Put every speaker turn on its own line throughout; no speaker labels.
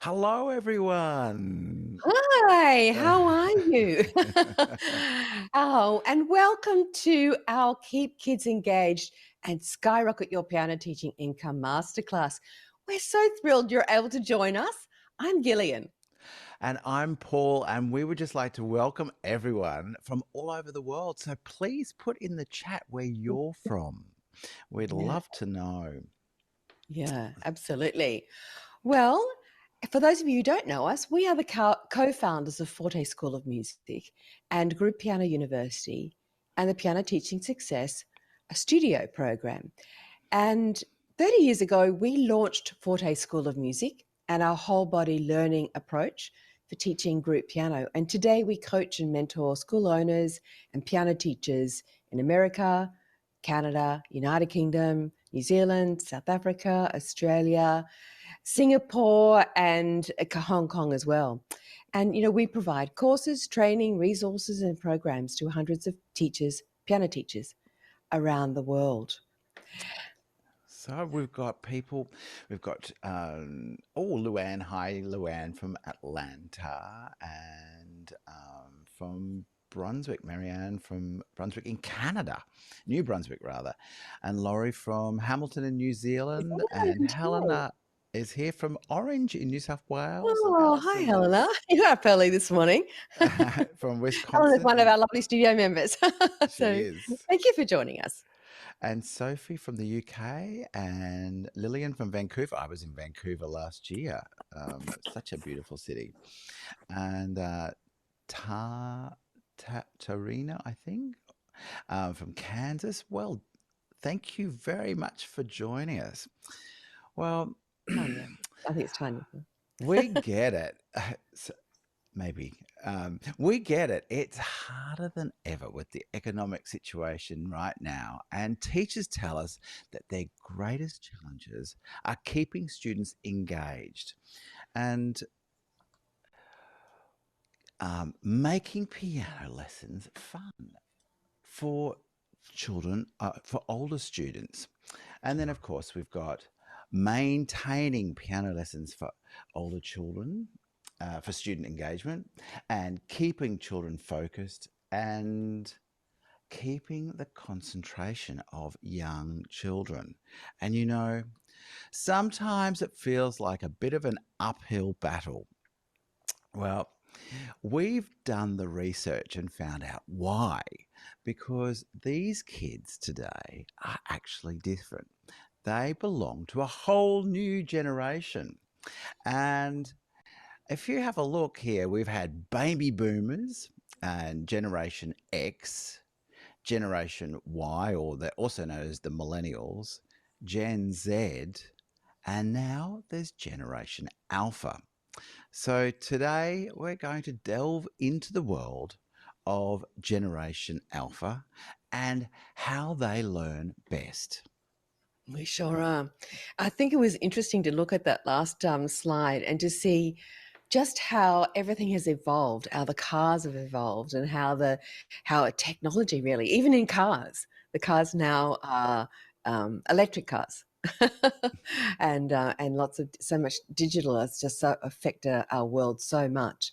Hello, everyone.
Hi, how are you? Oh, and welcome to our Keep Kids Engaged and Skyrocket Your Piano Teaching Income Masterclass. We're so thrilled you're able to join us. I'm Gillian.
And I'm Paul, and we would just like to welcome everyone from all over the world. So please put in the chat where you're from. We'd
Yeah,
love to know.
yeah, absolutely. Well, for those of you who don't know us, we are the co-founders of Forte School of Music and Group Piano University and the Piano Teaching Success, a studio program. And 30 years ago, we launched Forte School of Music and our whole body learning approach for teaching group piano. And today we coach and mentor school owners and piano teachers in America, Canada, United Kingdom, New Zealand, South Africa, Australia, Singapore, and Hong Kong as well. And, we provide courses, training, resources, and programs to hundreds of teachers, piano teachers around the world.
So we've got people, we've got, Luann. Hi, Luann from Atlanta and from Brunswick, Marianne from Brunswick in Canada, New Brunswick rather, and Laurie from Hamilton in New Zealand, and
Hi.
Helena is here from Orange in New South Wales, and
Oh, hi,
Alison
Helena.
is
You're up early this morning.
from
Helena's
Wisconsin,
one of
and
our lovely studio members.
she
So
is.
thank you for joining us.
And Sophie from the UK, and Lillian from Vancouver. I was in Vancouver last year. Such a beautiful city. And Tarina, I think, from Kansas. Well, thank you very much for joining us. Well,
Tanya. I think it's Tanya.
we get it. Maybe. We get it. It's harder than ever with the economic situation right now. And teachers tell us that their greatest challenges are keeping students engaged and making piano lessons fun for children, for older students. And then, of course, we've got maintaining piano lessons for older children, for student engagement, and keeping children focused and keeping the concentration of young children. And sometimes it feels like a bit of an uphill battle. Well, we've done the research and found out why. Because these kids today are actually different. They belong to a whole new generation. And if you have a look here, we've had baby boomers and Generation X, Generation Y, or they're also known as the millennials, Gen Z, and now there's Generation Alpha. So today we're going to delve into the world of Generation Alpha and how they learn best.
We sure are. I think it was interesting to look at that last slide and to see just how everything has evolved, how the cars have evolved, and how technology really, even in cars, the cars now are electric cars, and lots of so much digital has just so affected our world so much.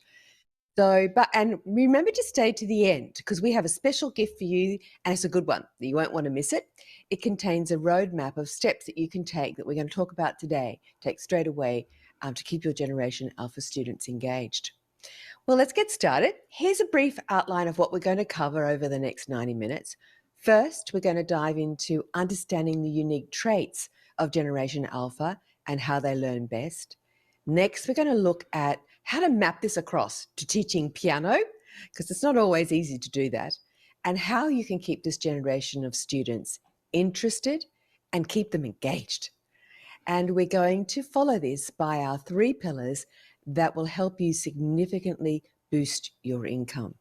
So, and remember to stay to the end because we have a special gift for you, and it's a good one. You won't want to miss it. It contains a roadmap of steps that you can take that we're going to talk about today. Take straight away to keep your Generation Alpha students engaged. Well, let's get started. Here's a brief outline of what we're going to cover over the next 90 minutes. First, we're going to dive into understanding the unique traits of Generation Alpha and how they learn best. Next, we're going to look at how to map this across to teaching piano, because it's not always easy to do that, and how you can keep this generation of students interested and keep them engaged. And we're going to follow this by our 3 pillars that will help you significantly boost your income.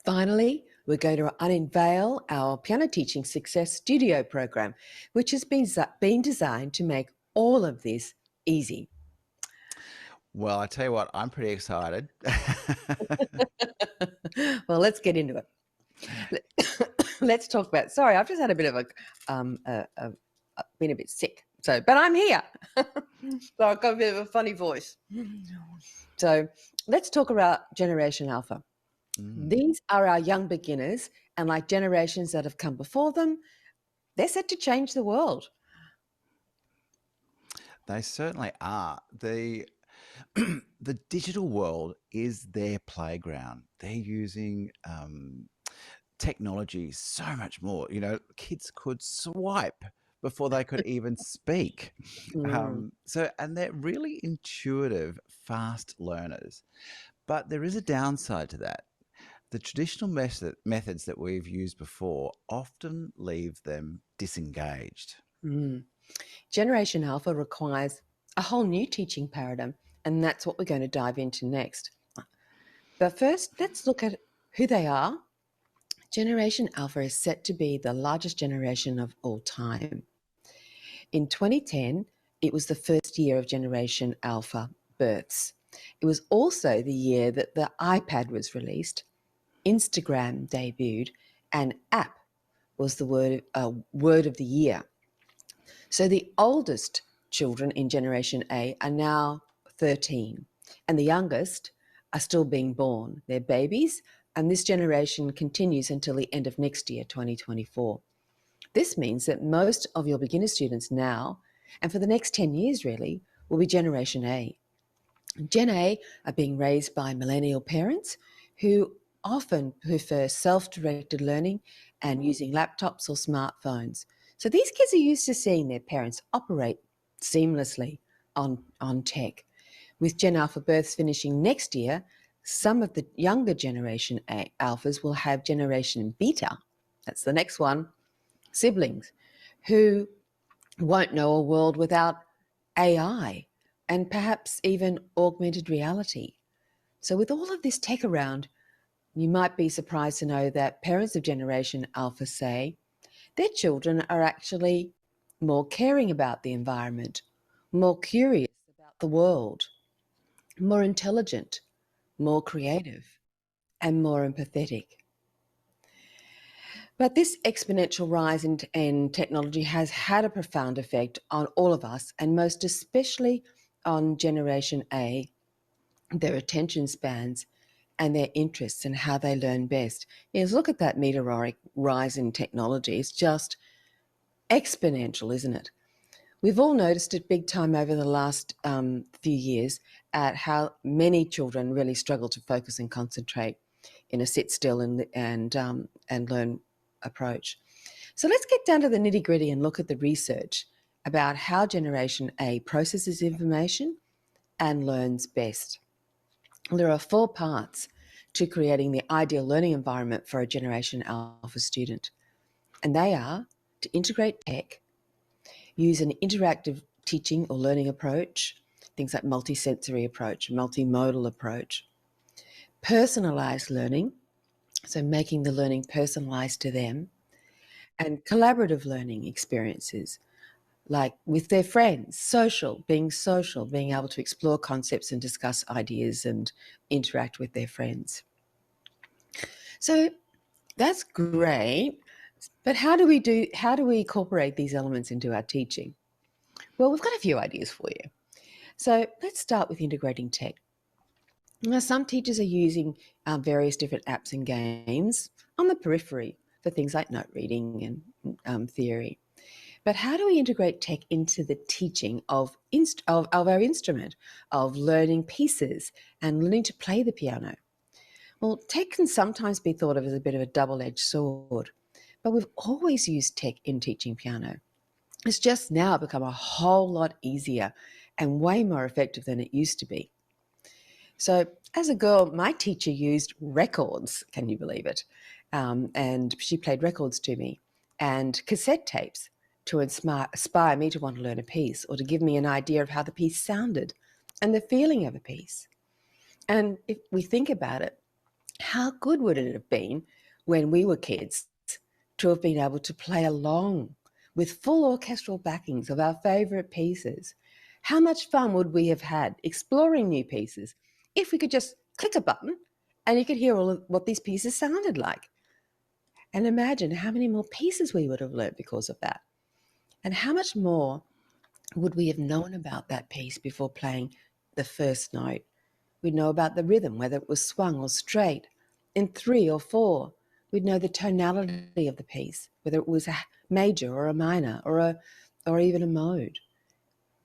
Finally, we're going to unveil our Piano Teaching Success Studio program, which has been designed to make all of this easy.
Well, I tell you what, I'm pretty excited.
Well, let's get into it. Let's talk about. Sorry, I've just had a bit of been a bit sick. So, but I'm here. So I've got a bit of a funny voice. So let's talk about Generation Alpha.
Mm.
These are our young beginners, and like generations that have come before them, they're set to change the world.
They certainly are. The digital world is their playground. They're using technology so much more. You know, kids could swipe before they could even speak.
Mm,
And they're really intuitive, fast learners. But there is a downside to that. The traditional methods that we've used before often leave them disengaged.
mm. Generation Alpha requires a whole new teaching paradigm, and that's what we're going to dive into next. But first, let's look at who they are. Generation Alpha is set to be the largest generation of all time. In 2010, it was the first year of Generation Alpha births. It was also the year that the iPad was released, Instagram debuted, and app was the word of the year. So the oldest children in Generation A are now 13, and the youngest are still being born. They're babies, and this generation continues until the end of next year, 2024. This means that most of your beginner students now, and for the next 10 years really, will be Generation A. Gen A are being raised by millennial parents who often prefer self-directed learning and using laptops or smartphones. So these kids are used to seeing their parents operate seamlessly on tech. With Gen Alpha births finishing next year, some of the younger Generation A Alphas will have Generation Beta, that's the next one, siblings, who won't know a world without AI and perhaps even augmented reality. So, with all of this tech around, you might be surprised to know that parents of Generation Alpha say their children are actually more caring about the environment, more curious about the world, more intelligent, more creative, and more empathetic. But this exponential rise in technology has had a profound effect on all of us, and most especially on Generation A, their attention spans and their interests and how they learn best. Yes, look at that meteoric rise in technology. It's just exponential, isn't it? We've all noticed it big time over the last few years at how many children really struggle to focus and concentrate in a sit still and learn approach. So let's get down to the nitty gritty and look at the research about how Generation A processes information and learns best. There are 4 parts to creating the ideal learning environment for a Generation Alpha student, and they are to integrate tech, use an interactive teaching or learning approach, things like multisensory approach, multimodal approach, personalized learning, so making the learning personalized to them, and collaborative learning experiences, like with their friends, social, being able to explore concepts and discuss ideas and interact with their friends. So that's great, but how do we incorporate these elements into our teaching? Well, we've got a few ideas for you. So let's start with integrating tech. Now, some teachers are using various different apps and games on the periphery for things like note reading and theory. But how do we integrate tech into the teaching of our instrument, of learning pieces and learning to play the piano? Well, tech can sometimes be thought of as a bit of a double-edged sword, but we've always used tech in teaching piano. It's just now become a whole lot easier and way more effective than it used to be. So, as a girl, my teacher used records, can you believe it? And she played records to me and cassette tapes to inspire me to want to learn a piece or to give me an idea of how the piece sounded and the feeling of a piece. And if we think about it, how good would it have been when we were kids to have been able to play along with full orchestral backings of our favourite pieces? How much fun would we have had exploring new pieces if we could just click a button and you could hear all of what these pieces sounded like? And imagine how many more pieces we would have learned because of that. And how much more Would we have known about that piece before playing the first note? We'd know about the rhythm, whether it was swung or straight, in three or four. We'd know the tonality of the piece, whether it was a major or a minor or even a mode.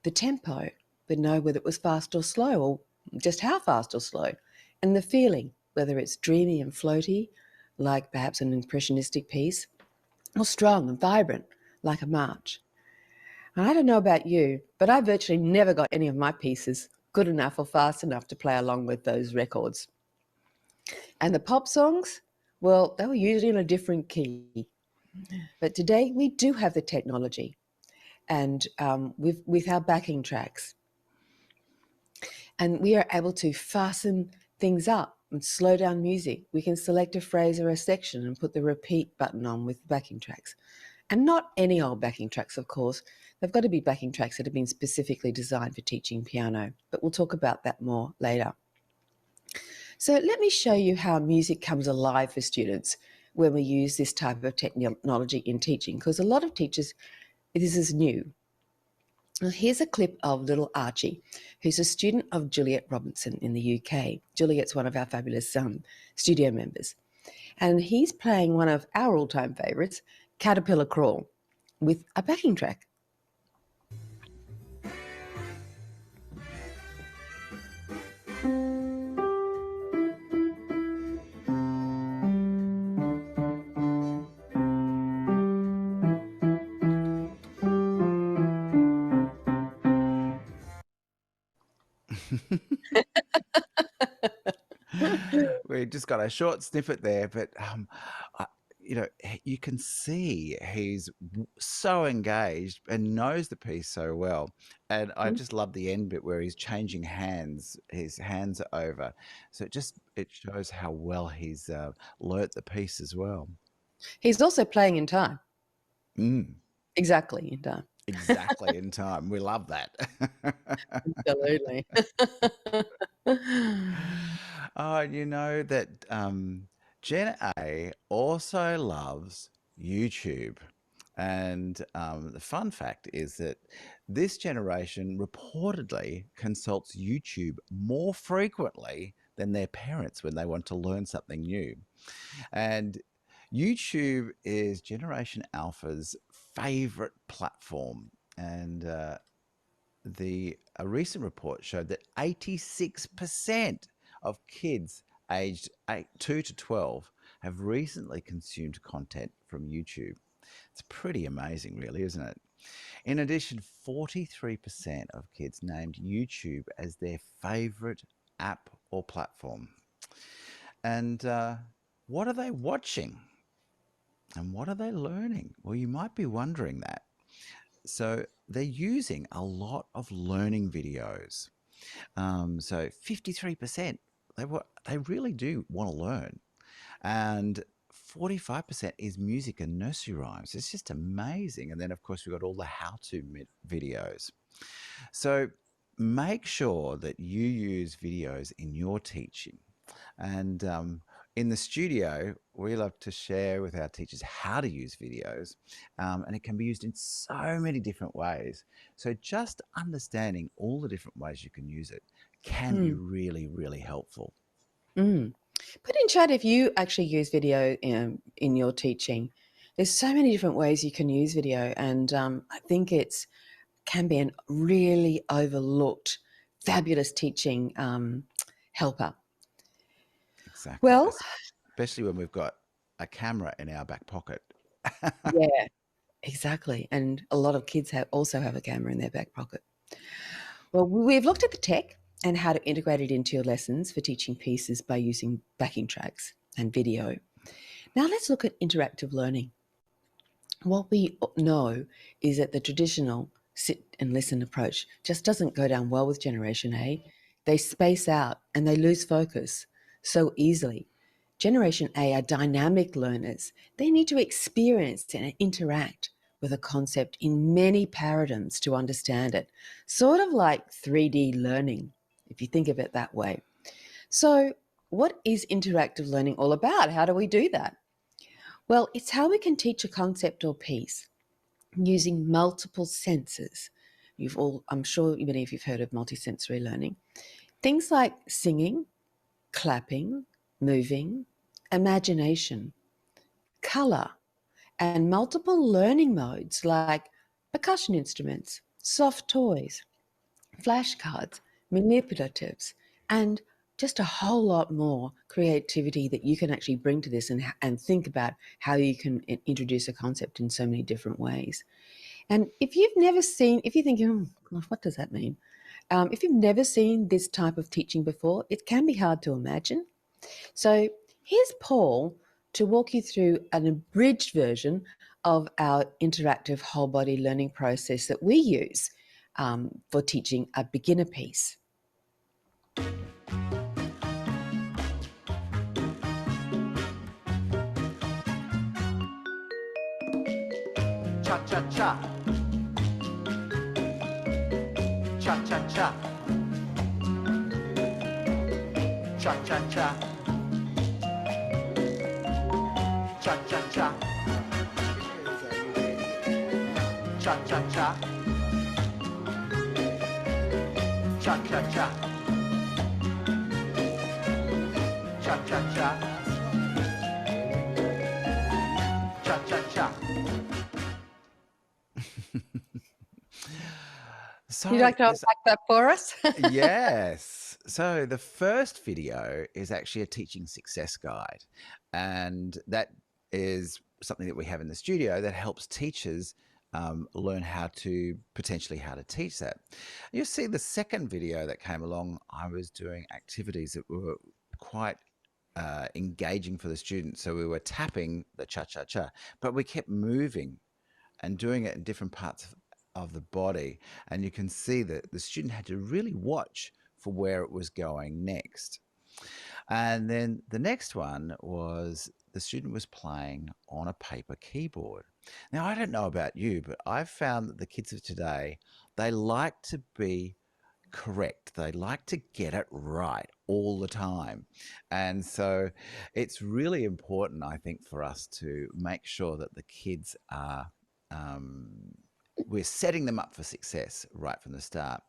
The tempo, we'd know whether it was fast or slow or just how fast or slow. And the feeling, whether it's dreamy and floaty, like perhaps an impressionistic piece, or strong and vibrant, like a march. And I don't know about you, but I virtually never got any of my pieces good enough or fast enough to play along with those records. And the pop songs, well, they were usually in a different key. But today we do have the technology, and with our backing tracks, and we are able to fasten things up and slow down music. We can select a phrase or a section and put the repeat button on with the backing tracks. And not any old backing tracks, of course. They've got to be backing tracks that have been specifically designed for teaching piano, but we'll talk about that more later. So let me show you how music comes alive for students when we use this type of technology in teaching, because a lot of teachers, this is new. Now, here's a clip of little Archie, who's a student of Juliet Robinson in the UK. Juliet's one of our fabulous studio members. And he's playing one of our all-time favourites, Caterpillar Crawl, with a backing track.
We just got a short snippet there, but I, you can see he's so engaged and knows the piece so well. And I just love the end bit where he's changing hands. His hands are over, so it shows how well he's learnt the piece as well.
He's also playing in time,
Mm,
exactly in time.
exactly in time. We love that.
Absolutely.
Oh, you know that Gen A also loves YouTube. And the fun fact is that this generation reportedly consults YouTube more frequently than their parents when they want to learn something new. And YouTube is Generation Alpha's favorite platform. And a recent report showed that 86% of kids aged 2 to 12 have recently consumed content from YouTube. It's pretty amazing, really, isn't it? In addition, 43% of kids named YouTube as their favorite app or platform. And what are they watching? And what are they learning? Well, you might be wondering that. So they're using a lot of learning videos. So 53%, they really do want to learn. And 45% is music and nursery rhymes. It's just amazing. And then, of course, we've got all the how-to videos. So make sure that you use videos in your teaching. And in the studio, we love to share with our teachers how to use videos, and it can be used in so many different ways. So just understanding all the different ways you can use it can be
Mm,
really, really helpful.
mm. Put in chat if you actually use video in your teaching. There's so many different ways you can use video, and I think it's can be a really overlooked, fabulous teaching helper.
Exactly,
Well,
especially when we've got a camera in our back pocket.
yeah, exactly. And a lot of kids also have a camera in their back pocket. Well, we've looked at the tech and how to integrate it into your lessons for teaching pieces by using backing tracks and video. Now let's look at interactive learning. What we know is that the traditional sit and listen approach just doesn't go down well with Generation A. They space out and they lose focus so easily. Generation A are dynamic learners. They need to experience and interact with a concept in many paradigms to understand it, sort of like 3D learning, if you think of it that way. So, what is interactive learning all about? How do we do that? Well, it's how we can teach a concept or piece using multiple senses, I'm sure many of you've heard of multisensory learning. Things like singing, clapping, moving, imagination, color, and multiple learning modes like percussion instruments, soft toys, flashcards, manipulatives, and just a whole lot more creativity that you can actually bring to this and think about how you can introduce a concept in so many different ways. And if you've never seen, if you're thinking, oh, what does that mean? If you've never seen this type of teaching before, it can be hard to imagine. So here's Paul to walk you through an abridged version of our interactive whole body learning process that we use for teaching a beginner piece.
Cha-cha-cha. Cha-cha-cha. Cha-cha-cha. Cha-cha-cha. Cha-cha-cha. Cha-cha-cha. Cha-cha-cha. Cha-cha-cha.
Would you like to unpack that for us?
Yes. So the first video is actually a teaching success guide, and that is something that we have in the studio that helps teachers learn how to teach that. You'll see the second video that came along. I was doing activities that were quite engaging for the students. So we were tapping the cha-cha-cha, but we kept moving and doing it in different parts of the body. And you can see that the student had to really watch for where it was going next. And then the next one was the student was playing on a paper keyboard. Now, I don't know about you, but I've found that the kids of today, they like to be correct. They like to get it right all the time. And so it's really important, I think, for us to make sure that the kids are we're setting them up for success right from the start.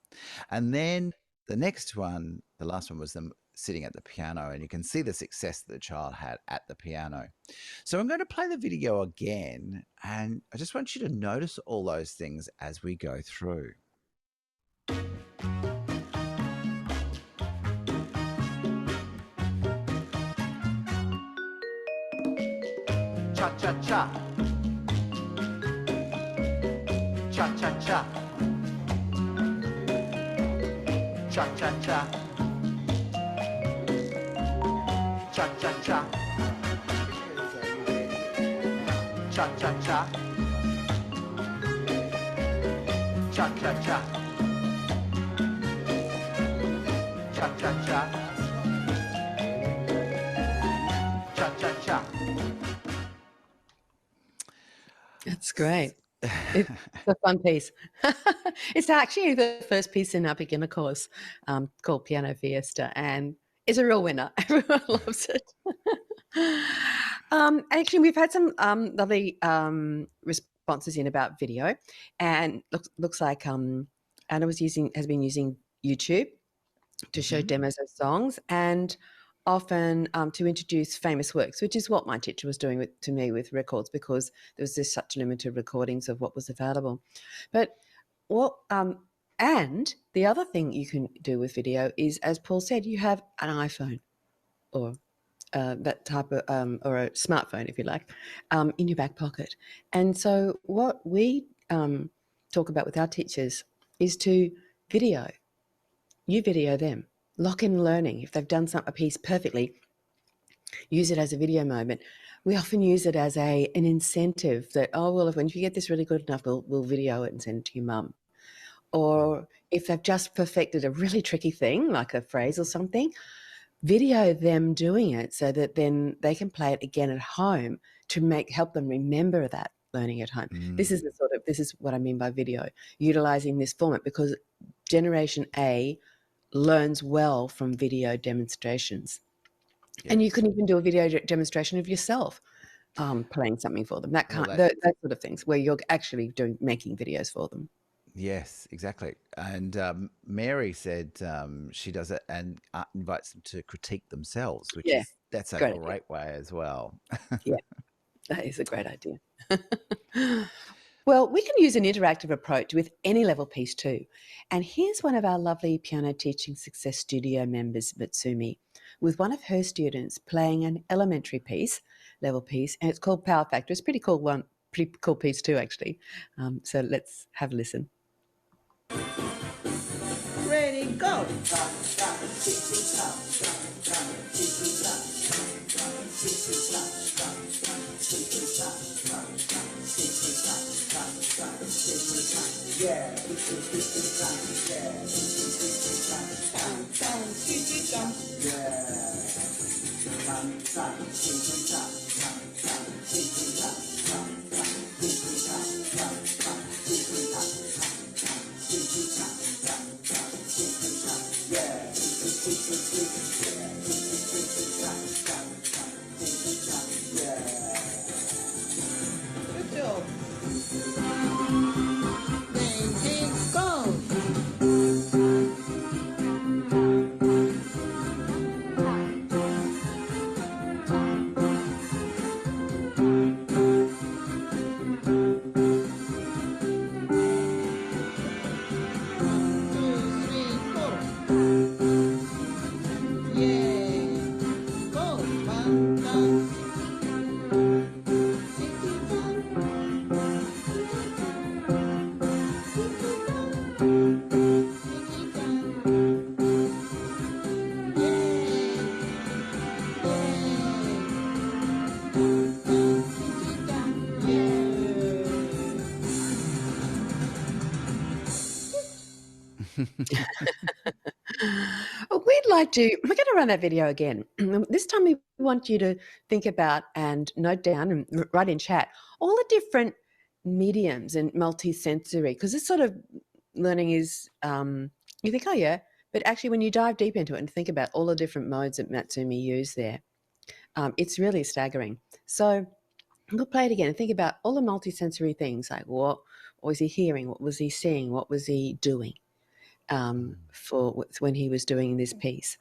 And then the next one, the last one, was them sitting at the piano, and you can see the success that the child had at the piano. So I'm going to play the video again, and I just want you to notice all those things as we go through. Cha-cha-cha. Cha-cha-cha. Cha-cha-cha. Cha-cha-cha. Cha-cha-cha. Cha-cha-cha. Cha-cha-cha. Cha-cha-cha.
That's great. It's a fun piece. It's actually the first piece in our beginner course called Piano Fiesta, and it's a real winner. Everyone loves it. Actually, we've had some lovely responses in about video, and looks like Anna has been using YouTube to show demos of songs, and often to introduce famous works, which is what my teacher was doing to me with records, because there was just such limited recordings of what was available. But and the other thing you can do with video is, as Paul said, you have an iPhone or that type of or a smartphone, if you like, in your back pocket. And so what we talk about with our teachers is to video. You video them. Lock in learning. If they've done a piece perfectly, use it as a video moment. We often use it as an incentive that, oh, well, if you get this really good enough, we'll video it and send it to your mum. Or if they've just perfected a really tricky thing, like a phrase or something, video them doing it so that then they can play it again at home to help them remember that learning at home. This is what I mean by video, utilizing this format, because Generation A learns well from video demonstrations. Yes. And you can even do a video demonstration of yourself playing something for them. That sort of things, where you're actually making videos for them.
Yes, exactly. And Mary said she does it and invites them to critique themselves, which
Yeah,
is that's a
great idea.
great way as well.
Yeah, that is a great idea. Well, we can use an interactive approach with any level piece too. And here's one of our lovely piano teaching success studio members, Matsumi, with one of her students playing an elementary piece, level piece, and it's called Power Factor. It's a pretty cool one, pretty cool piece too, actually. So let's have a listen.
Ready, go. Yeah. Good job. Ready, go. One, two, three, four. Yeah. Go. One, two.
We'd like to, we're going to run that video again. This time we want you to think about and note down and write in chat all the different mediums and multi-sensory, because this sort of learning is, you think, oh yeah, but actually when you dive deep into it and think about all the different modes that Matsumi used there, it's really staggering. So we'll play it again and think about all the multi-sensory things, like what was he hearing, what was he seeing, what was he doing for when he was doing this piece,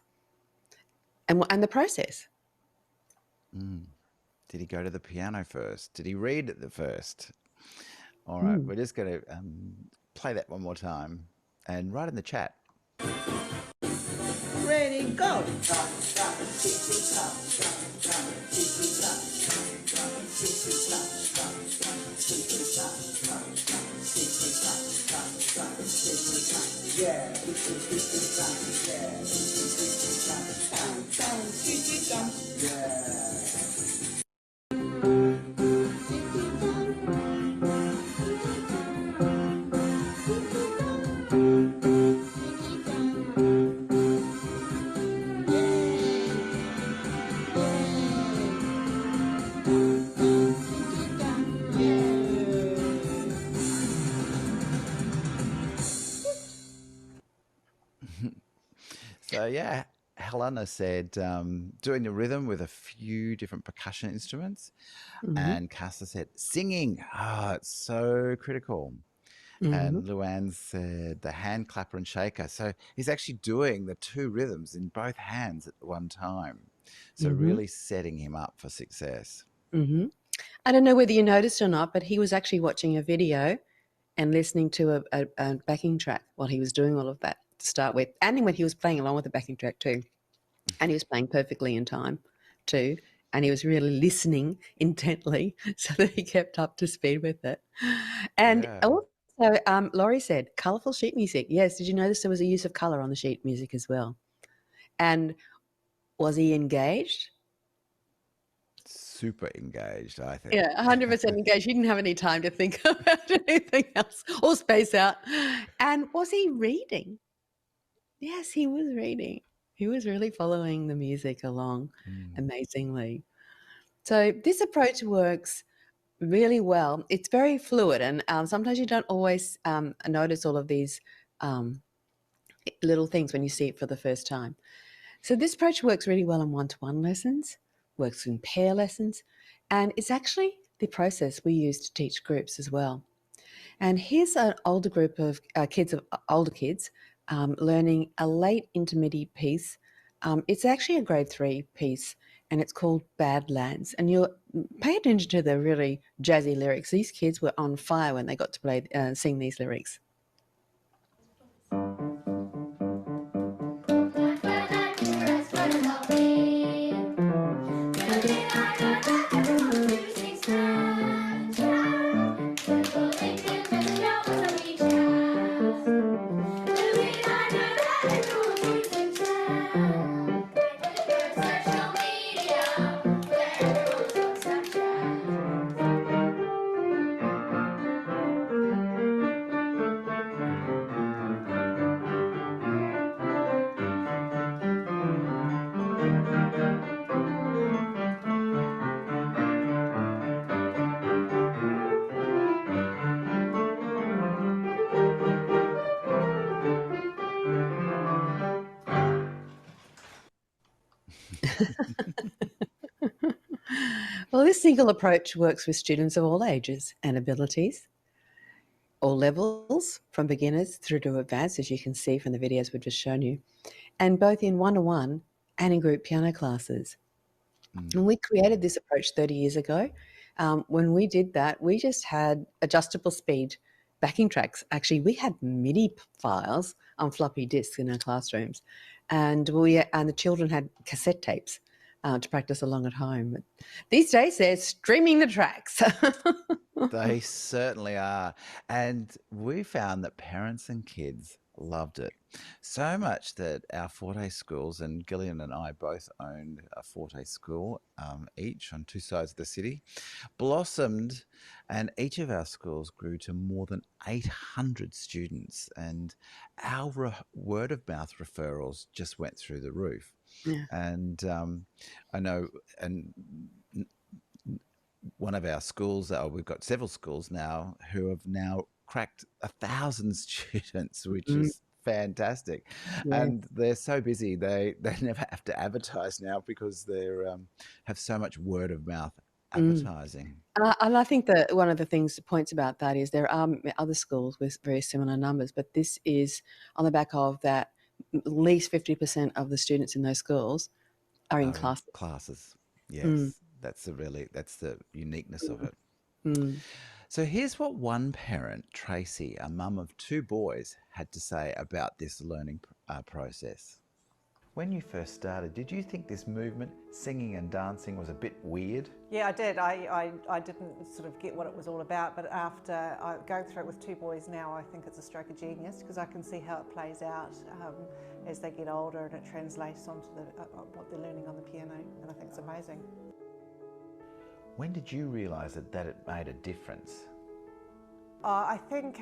and the process.
Mm. Did he go to the piano first? Did he read at the first? All right,
Mm.
we're just going to play that one more time and write in the chat.
Ready, go. Yeah.
So, yeah, Helena said doing the rhythm with a few different percussion instruments.
Mhm.
And Casa said singing. Ah, it's so critical.
Mhm.
And Luann said the hand clapper and shaker. So he's actually doing the two rhythms in both hands at one time. So
Mhm.
really setting him up for success.
Mhm. I don't know whether you noticed or not, but he was actually watching a video and listening to a backing track while he was doing all of that to start with, and then when he was playing along with the backing track too, and he was playing perfectly in time too, and he was really listening intently so that he kept up to speed with it. And
Yeah.
also, Laurie said colourful sheet music. Yes, did you notice there was a use of colour on the sheet music as well? And was he engaged?
Super engaged, I think.
Yeah, 100% engaged. He didn't have any time to think about anything else or space out. And was he reading? Yes, he was reading. He was really following the music along
Mm,
amazingly. So this approach works really well. It's very fluid, and sometimes you don't always notice all of these um, little things when you see it for the first time. So this approach works really well in one-to-one lessons, works in pair lessons, and it's actually the process we use to teach groups as well. And here's an older group of older kids learning a late intermediate piece. It's actually a grade 3 piece, and it's called Badlands. And you'll pay attention to the really jazzy lyrics. These kids were on fire when they got to sing these lyrics. Well, this single approach works with students of all ages and abilities, all levels, from beginners through to advanced, as you can see from the videos we've just shown you, and both in one-to-one and in group piano classes. And we created this approach 30 years ago. When we did that, we just had adjustable speed backing tracks. Actually, we had MIDI files on floppy disks in our classrooms, and the children had cassette tapes to practice along at home. These days, they're streaming the tracks.
They certainly are. And we found that parents and kids loved it. So much that our Forte schools, and Gillian and I both owned a Forte school, each on two sides of the city, blossomed, and each of our schools grew to more than 800 students. And our word of mouth referrals just went through the roof.
Yeah.
And I know, and one of our schools, we've got several schools now who have now cracked 1,000 students, which is fantastic.
Yeah.
And they're so busy, they never have to advertise now because they have so much word of mouth advertising.
And I think that one of the points about that is there are other schools with very similar numbers, but this is on the back of that at least 50% of the students in those schools are in
classes. Yes. That's the uniqueness of it. So here's what one parent, Tracy, a mum of two boys, had to say about this learning process. When you first started, did you think this movement, singing and dancing, was a bit weird?
Yeah, I did. I didn't sort of get what it was all about, but after I go through it with two boys now, I think it's a stroke of genius because I can see how it plays out as they get older, and it translates onto what they're learning on the piano, and I think it's amazing.
When did you realise that it made a difference?
I think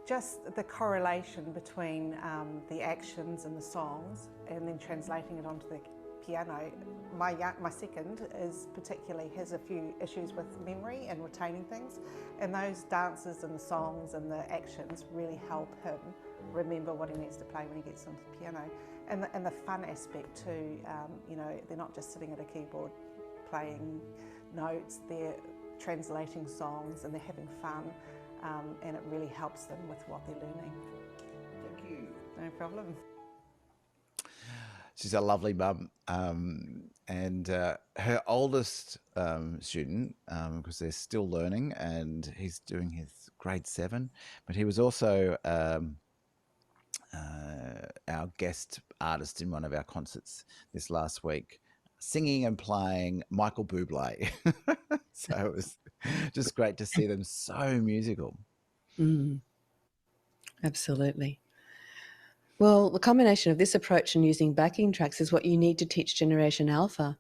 just the correlation between the actions and the songs and then translating it onto the piano. My second has a few issues with memory and retaining things, and those dances and the songs and the actions really help him remember what he needs to play when he gets onto the piano. And the fun aspect too, they're not just sitting at a keyboard playing notes, they're translating songs and they're having fun, and it really helps them with what they're learning.
Thank you.
No problem.
She's a lovely mum, and her oldest student, because they're still learning, and he's doing his grade 7, but he was also our guest artist in one of our concerts this last week, singing and playing Michael Bublé. So it was just great to see them so musical.
Absolutely. Well, the combination of this approach and using backing tracks is what you need to teach Generation Alpha.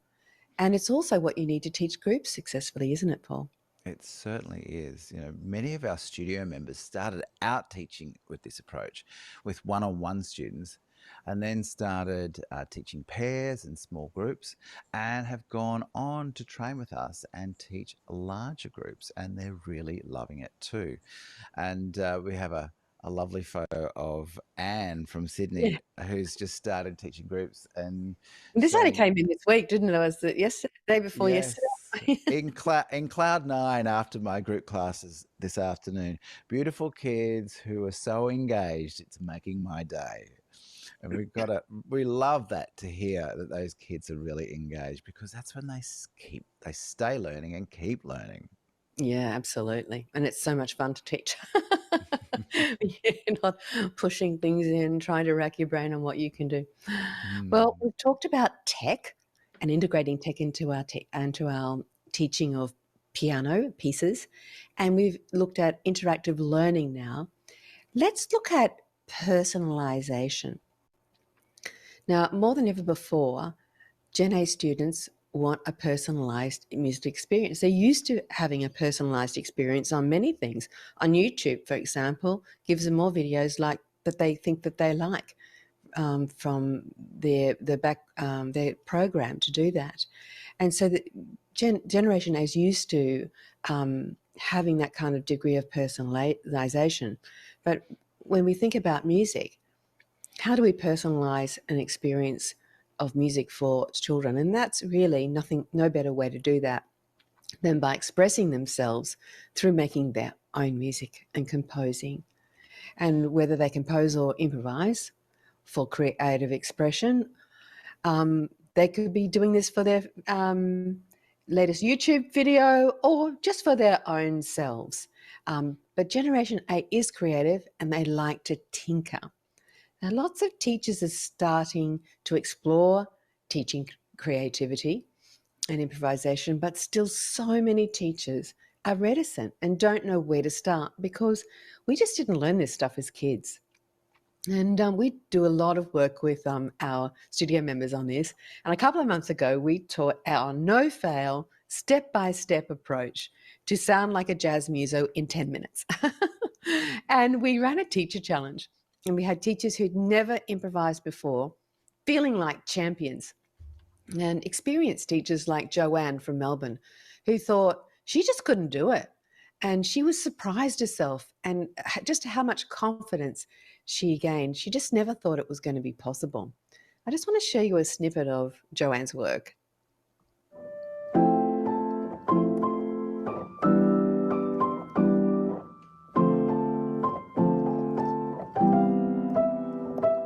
And it's also what you need to teach groups successfully, isn't it, Paul?
It certainly is. Many of our studio members started out teaching with this approach with one-on-one students, and then started teaching pairs and small groups, and have gone on to train with us and teach larger groups, and they're really loving it too. And we have a lovely photo of Anne from Sydney, who's just started teaching groups. And
this only came in this week, didn't it? Was it yesterday, day before yesterday?
in cloud nine after my group classes this afternoon. Beautiful kids who are so engaged. It's making my day. And we love that to hear that those kids are really engaged, because that's when they stay learning and keep learning.
Yeah, absolutely. And it's so much fun to teach. You're not pushing things in, trying to rack your brain on what you can do. Well,
Mm.
we've talked about tech and integrating tech into our teaching of piano pieces, and we've looked at interactive learning now. Let's look at personalization. Now, more than ever before, Gen A students want a personalized music experience. They're used to having a personalized experience on many things. On YouTube, for example, gives them more videos like that they think that they like from their program to do that. And so the Generation A is used to having that kind of degree of personalization. But when we think about music, how do we personalize an experience of music for children? And that's really no better way to do that than by expressing themselves through making their own music and composing. And whether they compose or improvise for creative expression, they could be doing this for their latest YouTube video or just for their own selves. But Generation A is creative and they like to tinker. Now, lots of teachers are starting to explore teaching creativity and improvisation, but still so many teachers are reticent and don't know where to start because we just didn't learn this stuff as kids. And we do a lot of work with our studio members on this. And a couple of months ago, we taught our no-fail, step-by-step approach to sound like a jazz muso in 10 minutes. And we ran a teacher challenge. And we had teachers who'd never improvised before, feeling like champions. And experienced teachers like Joanne from Melbourne, who thought she just couldn't do it. And she was surprised herself and just how much confidence she gained. She just never thought it was going to be possible. I just want to show you a snippet of Joanne's work.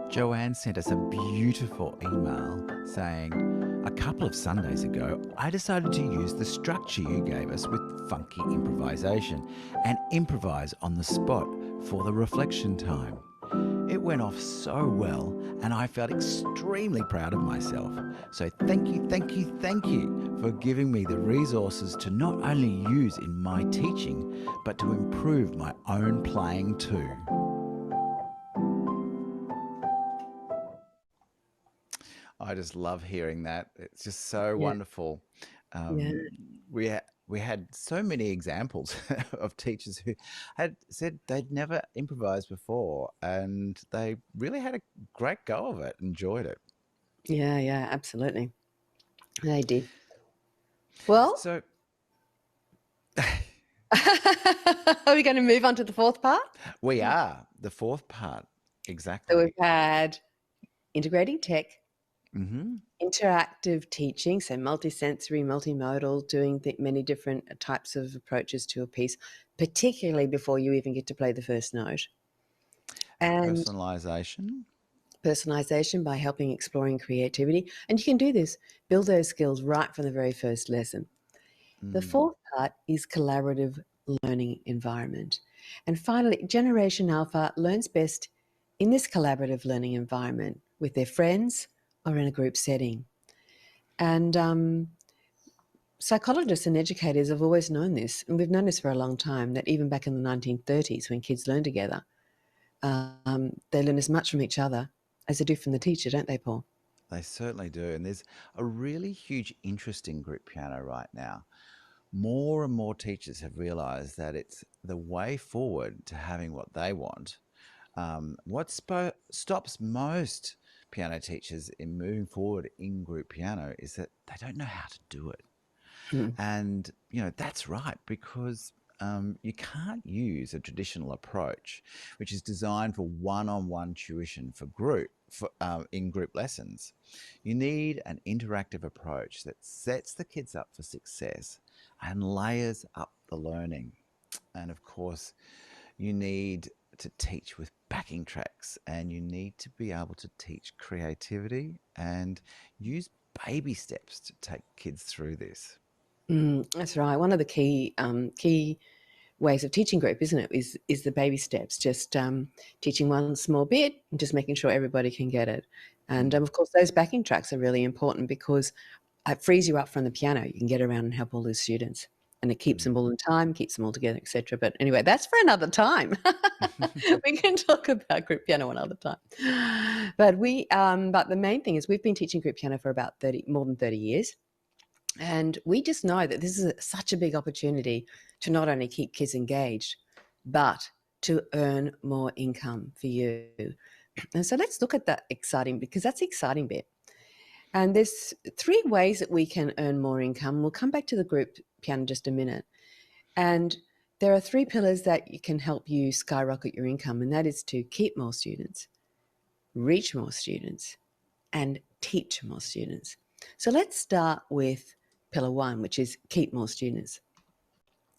Joanne sent us a beautiful email saying, a couple of Sundays ago, I decided to use the structure you gave us with funky improvisation and improvise on the spot for the reflection time. It went off so well and I felt extremely proud of myself. So thank you for giving me the resources to not only use in my teaching, but to improve my own playing too. I just love hearing that. It's just so
Yeah.
wonderful.
Yeah.
We had so many examples of teachers who had said they'd never improvised before, and they really had a great go of it, enjoyed it.
Yeah, absolutely. They did. Well,
So,
are we going to move on to the fourth part?
we are the fourth part,
So
exactly.
we've had integrating tech,
Mm-hmm.
interactive teaching, so multisensory, multimodal, doing many different types of approaches to a piece, particularly before you even get to play the first note. And
Personalization.
personalization by helping exploring creativity. And you can do this, build those skills right from the very first lesson. The fourth part is collaborative learning environment. And finally, Generation Alpha learns best in this collaborative learning environment with their friends or in a group setting. And psychologists and educators have always known this, and we've known this for a long time, that even back in the 1930s when kids learn together, they learn as much from each other as they do from the teacher, don't they, Paul?
They certainly do. And there's a really huge interest in group piano right now. More and more teachers have realized that it's the way forward to having what they want. What stops most piano teachers in moving forward in group piano is that they don't know how to do it. And, that's right, because you can't use a traditional approach, which is designed for one-on-one tuition for group, for, in group lessons. You need an interactive approach that sets the kids up for success and layers up the learning. And of course, you need to teach with backing tracks, and you need to be able to teach creativity and use baby steps to take kids through this.
That's right. One of the key ways of teaching group, isn't it? Is the baby steps, just teaching one small bit and just making sure everybody can get it. And
Mm.
of course, those backing tracks are really important because it frees you up from the piano. You can get around and help all the students, and it keeps them all in time, keeps them all together, etc. But anyway, that's for another time. We can talk about group piano another time. But the main thing is we've been teaching group piano for about more than 30 years. And we just know that this is such a big opportunity to not only keep kids engaged, but to earn more income for you. And so let's look at that exciting, because that's the exciting bit. And there's 3 ways that we can earn more income. We'll come back to the group piano in just a minute. And there are 3 pillars that can help you skyrocket your income, and that is to keep more students, reach more students, and teach more students. So let's start with pillar 1, which is keep more students.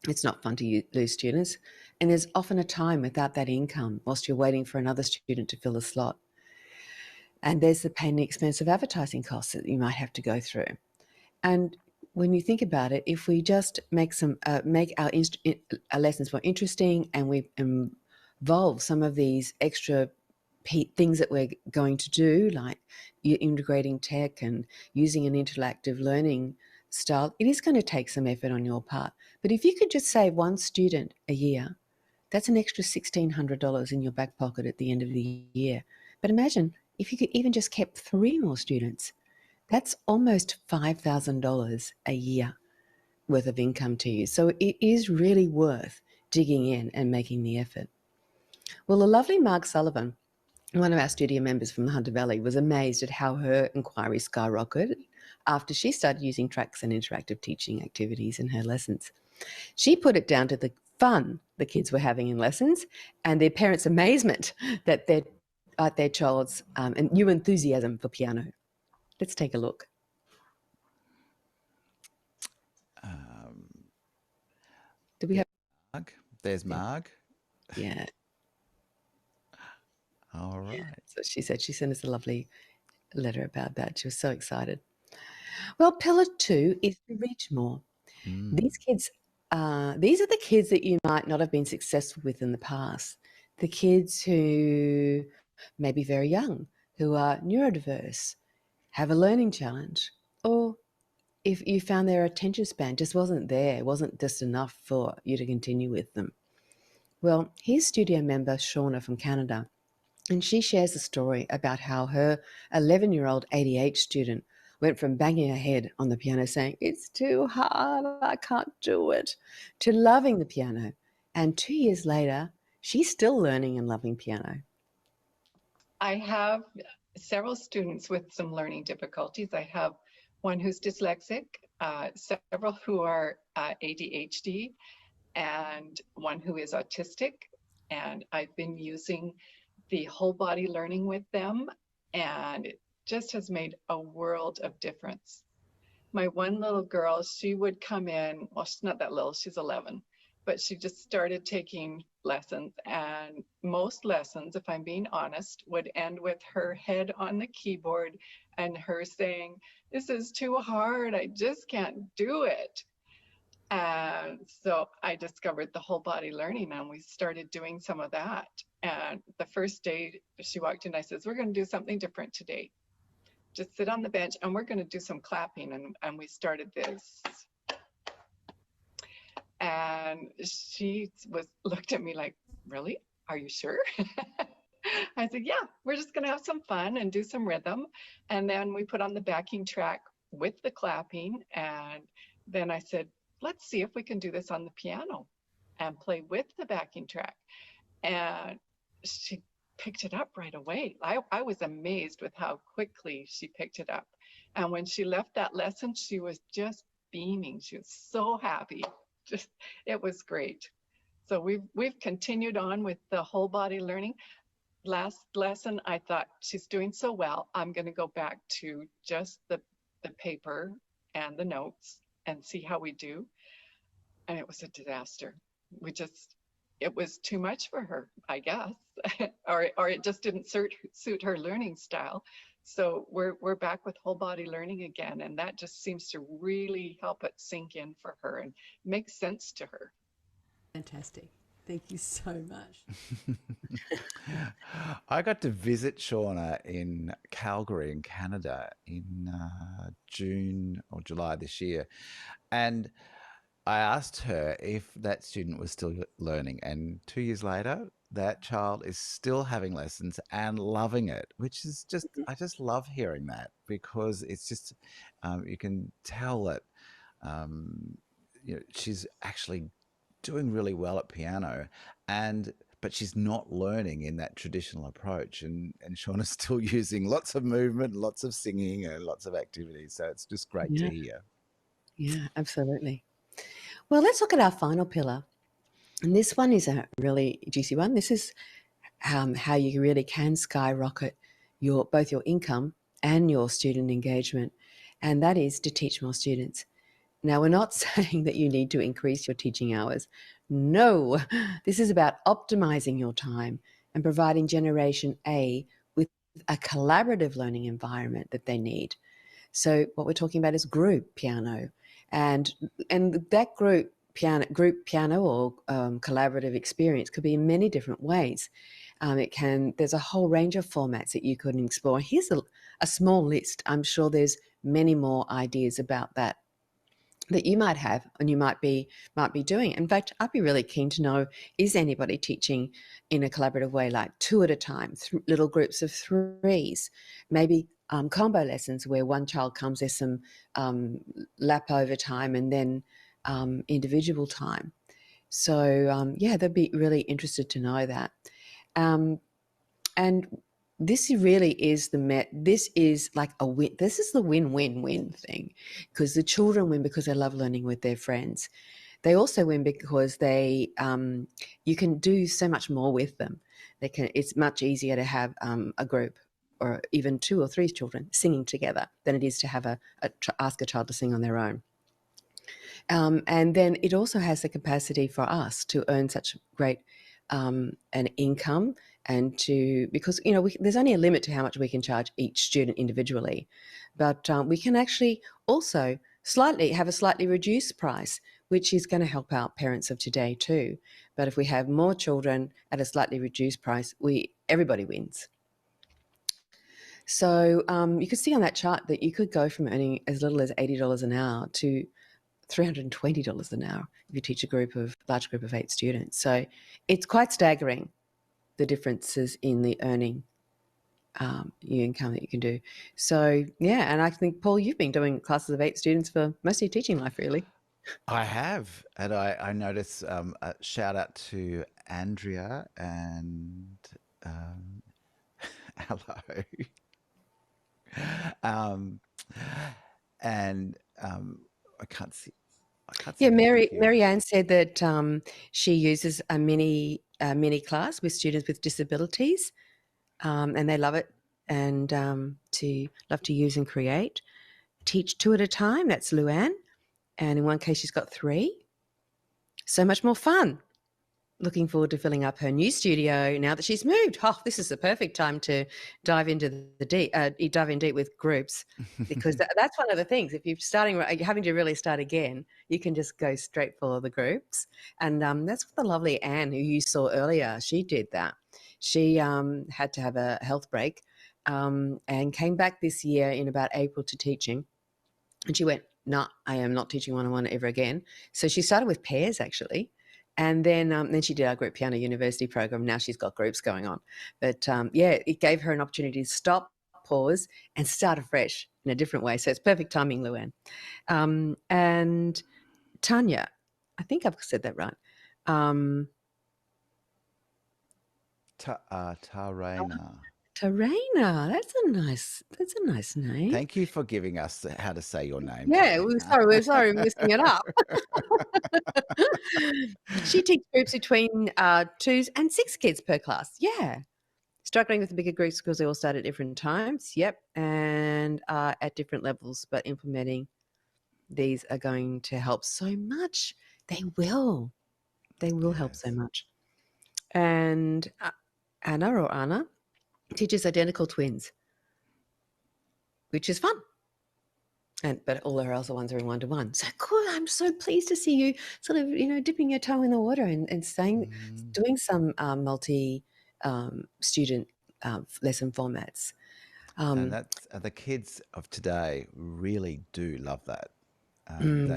It's not fun to lose students, and there's often a time without that income whilst you're waiting for another student to fill a slot. And there's the pain and expense of advertising costs that you might have to go through. And when you think about it, if we just make our lessons more interesting, and we involve some of these extra things that we're going to do, like integrating tech and using an interactive learning style, it is going to take some effort on your part. But if you could just save one student a year, that's an extra $1,600 in your back pocket at the end of the year. But imagine if you could even just kept 3 more students. That's almost $5,000 a year worth of income to you. So it is really worth digging in and making the effort. Well, the lovely Mark Sullivan, one of our studio members from the Hunter Valley, was amazed at how her inquiry skyrocketed after she started using tracks and interactive teaching activities in her lessons. She put it down to the fun the kids were having in lessons and their parents' amazement that their child's and new enthusiasm for piano. Let's take a look.
Um,
Do we
yeah,
have?
Marg. There's Marg.
Yeah.
All right.
So she said she sent us a lovely letter about that. She was so excited. Well, pillar 2 is to reach more.
Mm.
These are the kids that you might not have been successful with in the past. The kids who may be very young, who are neurodiverse, have a learning challenge, or if you found their attention span just wasn't there, wasn't just enough for you to continue with them. Well, here's studio member Shauna from Canada, and she shares a story about how her 11-year-old ADH student went from banging her head on the piano saying, "It's too hard, I can't do it," to loving the piano. And 2 years later, she's still learning and loving piano.
I have several students with some learning difficulties. I have one who's dyslexic, several who are ADHD, and one who is autistic. And I've been using the whole body learning with them, and it just has made a world of difference. My one little girl, she would come in, well, she's not that little, she's 11, but she just started taking lessons, and most lessons, if I'm being honest, would end with her head on the keyboard and her saying, "This is too hard, I just can't do it." And so I discovered the whole body learning, and we started doing some of that. And the first day she walked in, I says, "We're going to do something different today. Just sit on the bench and we're going to do some clapping." And we started this. And she looked at me like, "Really? Are you sure?" I said, "Yeah, we're just going to have some fun and do some rhythm." And then we put on the backing track with the clapping. And then I said, "Let's see if we can do this on the piano and play with the backing track." And she picked it up right away. I was amazed with how quickly she picked it up. And when she left that lesson, she was just beaming. She was so happy. Just, it was great. So we've continued on with the whole body learning. last lesson, I thought she's doing so well. I'm going to go back to just the paper and the notes and see how we do. And it was a disaster. We just, it was too much for her, I guess, or it just didn't suit her learning style. So we're back with whole body learning again, and that just seems to really help it sink in for her and make sense to her.
Fantastic. Thank you so much.
I got to visit Shauna in Calgary in Canada in June or July this year. And I asked her if that student was still learning. And 2 years later, that child is still having lessons and loving it, which is just, I just love hearing that, because it's just, you can tell that she's actually doing really well at piano, but she's not learning in that traditional approach, and Shauna's still using lots of movement, lots of singing, and lots of activities. So it's just great to hear.
Yeah, absolutely. Well, let's look at our final pillar. And this one is a really juicy one. This is how you really can skyrocket both your income and your student engagement, and that is to teach more students. Now, we're not saying that you need to increase your teaching hours. No, this is about optimizing your time and providing Generation A with a collaborative learning environment that they need. So what we're talking about is group piano, and that group piano or collaborative experience could be in many different ways. There's a whole range of formats that you could explore. Here's a small list. I'm sure there's many more ideas about that you might have and you might be doing. In fact, I'd be really keen to know, is anybody teaching in a collaborative way, like 2 at a time, little groups of 3s, maybe combo lessons where one child comes, there's some lap over time and then individual time. So they'd be really interested to know that. And this really is this is like a win. This is the win-win-win thing, because the children win because they love learning with their friends. They also win because you can do so much more with them. It's much easier to have a group or even 2 or 3 children singing together than it is to have ask a child to sing on their own. And then it also has the capacity for us to earn such great an income, and because there's only a limit to how much we can charge each student individually, but we can actually also have a slightly reduced price, which is going to help out parents of today too. But if we have more children at a slightly reduced price, everybody wins. So you could see on that chart that you could go from earning as little as $80 an hour to $320 an hour if you teach a large group of 8 students. So it's quite staggering, the differences in the earning your income that you can do. So and I think, Paul, you've been doing classes of 8 students for most of your teaching life, really.
I have, and I notice a shout out to Andrea and hello. I can't see.
Mary Ann said that she uses a mini class with students with disabilities, and they love it, and love to use and create. Teach 2 at a time. That's Luann, and in one case she's got 3. So much more fun. Looking forward to filling up her new studio now that she's moved. Oh, this is the perfect time to dive into dive in deep with groups, because that's one of the things. If you're having to really start again, you can just go straight for the groups. And that's what the lovely Anne, who you saw earlier, she did that. She had to have a health break and came back this year in about April to teaching. And she went, no, I am not teaching one-on-one ever again. So she started with pairs, actually. And then she did our group piano university program. Now she's got groups going on. But it gave her an opportunity to stop, pause, and start afresh in a different way. So it's perfect timing, Luann. And Tanya, I think I've said that right.
Tarena.
Tarena, that's a nice name.
Thank you for giving us how to say your name.
Yeah, we're sorry messing it up. She teaches groups between 2 and 6 kids per class. Yeah, struggling with the bigger groups because they all start at different times. Yep. And at different levels, but implementing these are going to help so much. They will. They will help so
Yes.
much. And Anna teaches identical twins, which is fun. But all her other ones are in one-to-one. So cool. I'm so pleased to see you sort of, dipping your toe in the water and saying,
Mm.
doing some multi student lesson formats.
And that's the kids of today really do love that.
Mm,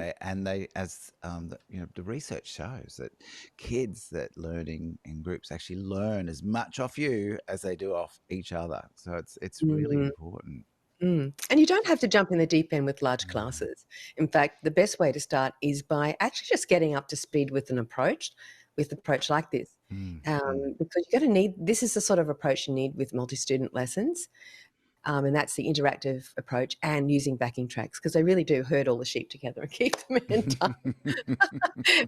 They as the research shows that kids that learning in groups actually learn as much off you as they do off each other. So it's really
mm,
important.
And you don't have to jump in the deep end with large
Mm,
classes. In fact, the best way to start is by actually just getting up to speed with an approach, like this.
mm,
Um,
mm.
because you're going to need, this is the sort of approach you need with multi-student lessons. And that's the interactive approach and using backing tracks because they really do herd all the sheep together and keep them in time.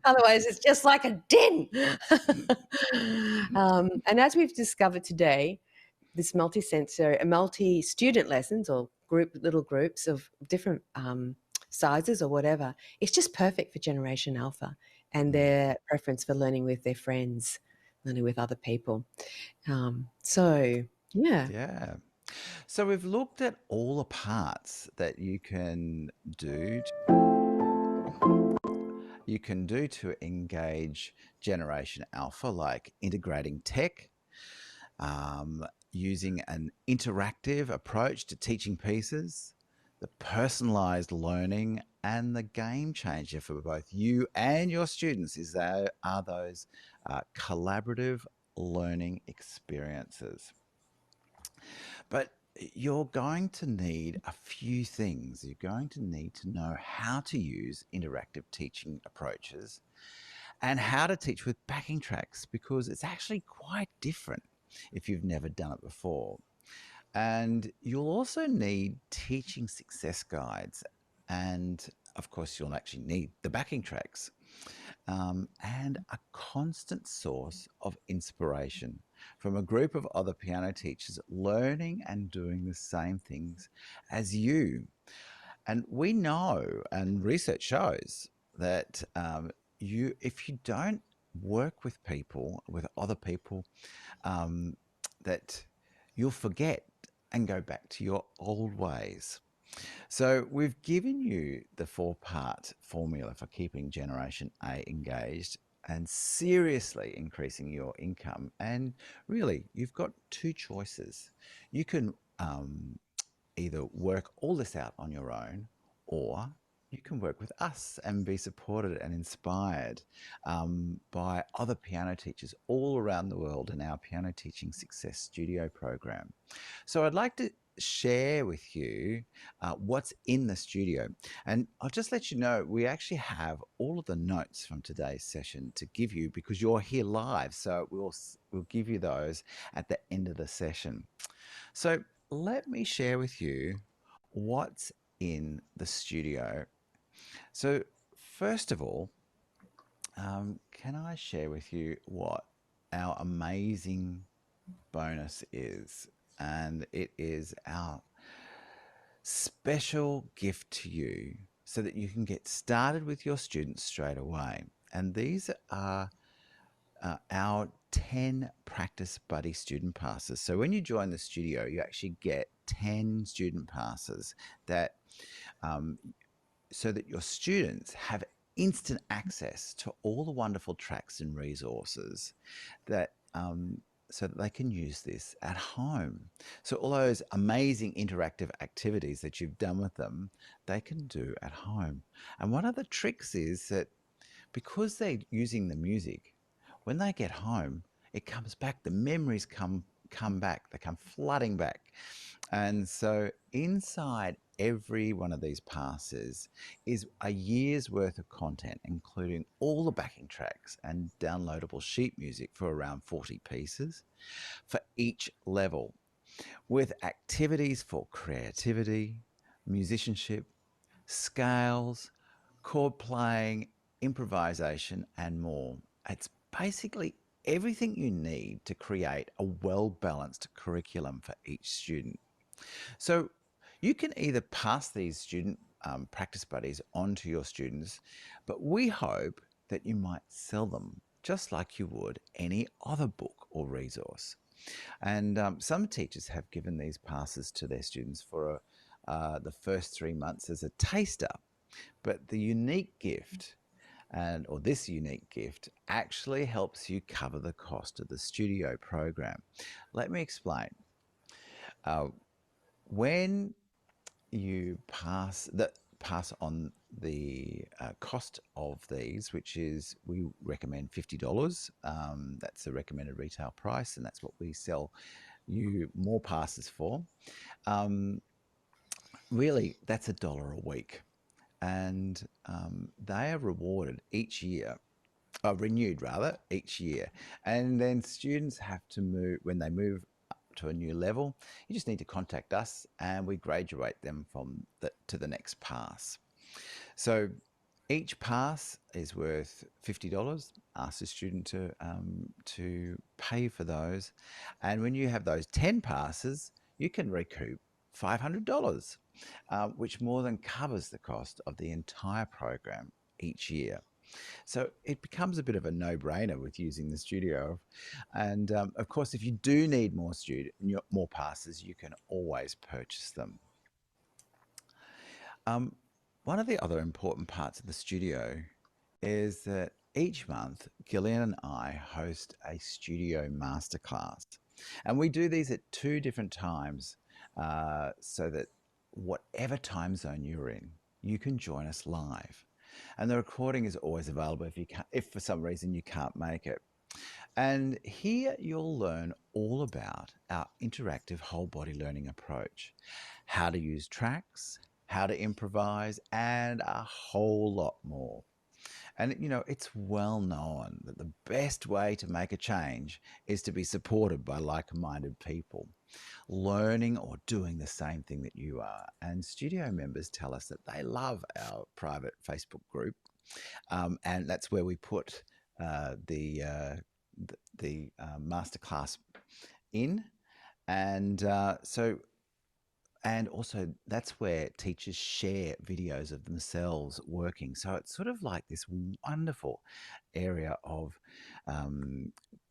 Otherwise, it's just like a den. And as we've discovered today, this multi-student lessons or little groups of different sizes or whatever, it's just perfect for Generation Alpha and their preference for learning with their friends, learning with other people. So, yeah.
Yeah. So we've looked at all the parts that do you can do to engage Generation Alpha, like integrating tech, using an interactive approach to teaching pieces, the personalized learning, and the game changer for both you and your students are those collaborative learning experiences. But you're going to need a few things. You're going to need to know how to use interactive teaching approaches and how to teach with backing tracks because it's actually quite different if you've never done it before. And you'll also need teaching success guides. And of course, you'll actually need the backing tracks and a constant source of inspiration from a group of other piano teachers learning and doing the same things as you. And we know, and research shows that if you don't work with other people, um, that you'll forget and go back to your old ways. So we've given you the 4-part formula for keeping Generation A engaged and seriously increasing your income. And really, you've got two choices. You can either work all this out on your own, or you can work with us and be supported and inspired by other piano teachers all around the world in our Piano Teaching Success Studio program. So I'd like to share with you what's in the studio. And I'll just let you know, we actually have all of the notes from today's session to give you because you're here live. So we'll give you those at the end of the session. So let me share with you what's in the studio. So first of all, can I share with you what our amazing bonus is? And it is our special gift to you so that you can get started with your students straight away. And these are our 10 practice buddy student passes. So when you join the studio, you actually get 10 student passes that so that your students have instant access to all the wonderful tracks and resources that so that they can use this at home. So all those amazing interactive activities that you've done with them, they can do at home. And one of the tricks is that because they're using the music, when they get home, it comes back. The memories come back. They come flooding back. And so inside every one of these passes is a year's worth of content, including all the backing tracks and downloadable sheet music for around 40 pieces for each level, with activities for creativity, musicianship, scales, chord playing, improvisation, and more. It's basically everything you need to create a well-balanced curriculum for each student. So you can either pass these student practice buddies on to your students, but we hope that you might sell them just like you would any other book or resource. And some teachers have given these passes to their students for the first 3 months as a taster. But the unique gift, or this unique gift, actually helps you cover the cost of the studio program. Let me explain. Uh, when you pass on the cost of these, which is we recommend $50. That's the recommended retail price, and that's what we sell you more passes for. Really, that's $1 a week, and they are rewarded each year. Renewed rather each year, and then students have to move when they move to a new level. You just need to contact us, and we graduate them from to the next pass. So each pass is worth $50. Ask the student to pay for those, and when you have those 10 passes, you can recoup $500, which more than covers the cost of the entire program each year. So it becomes a bit of a no-brainer with using the studio. And of course, if you do need more passes, you can always purchase them. One of the other important parts of the studio is that each month, Gillian and I host a studio masterclass. And we do these at 2 different times so that whatever time zone you're in, you can join us live. And the recording is always available if for some reason you can't make it. And here you'll learn all about our interactive whole body learning approach, how to use tracks, how to improvise, and a whole lot more. And it's well known that the best way to make a change is to be supported by like-minded people, learning or doing the same thing that you are. And studio members tell us that they love our private Facebook group, and that's where we put the masterclass in, and and also that's where teachers share videos of themselves working. So it's sort of like this wonderful area of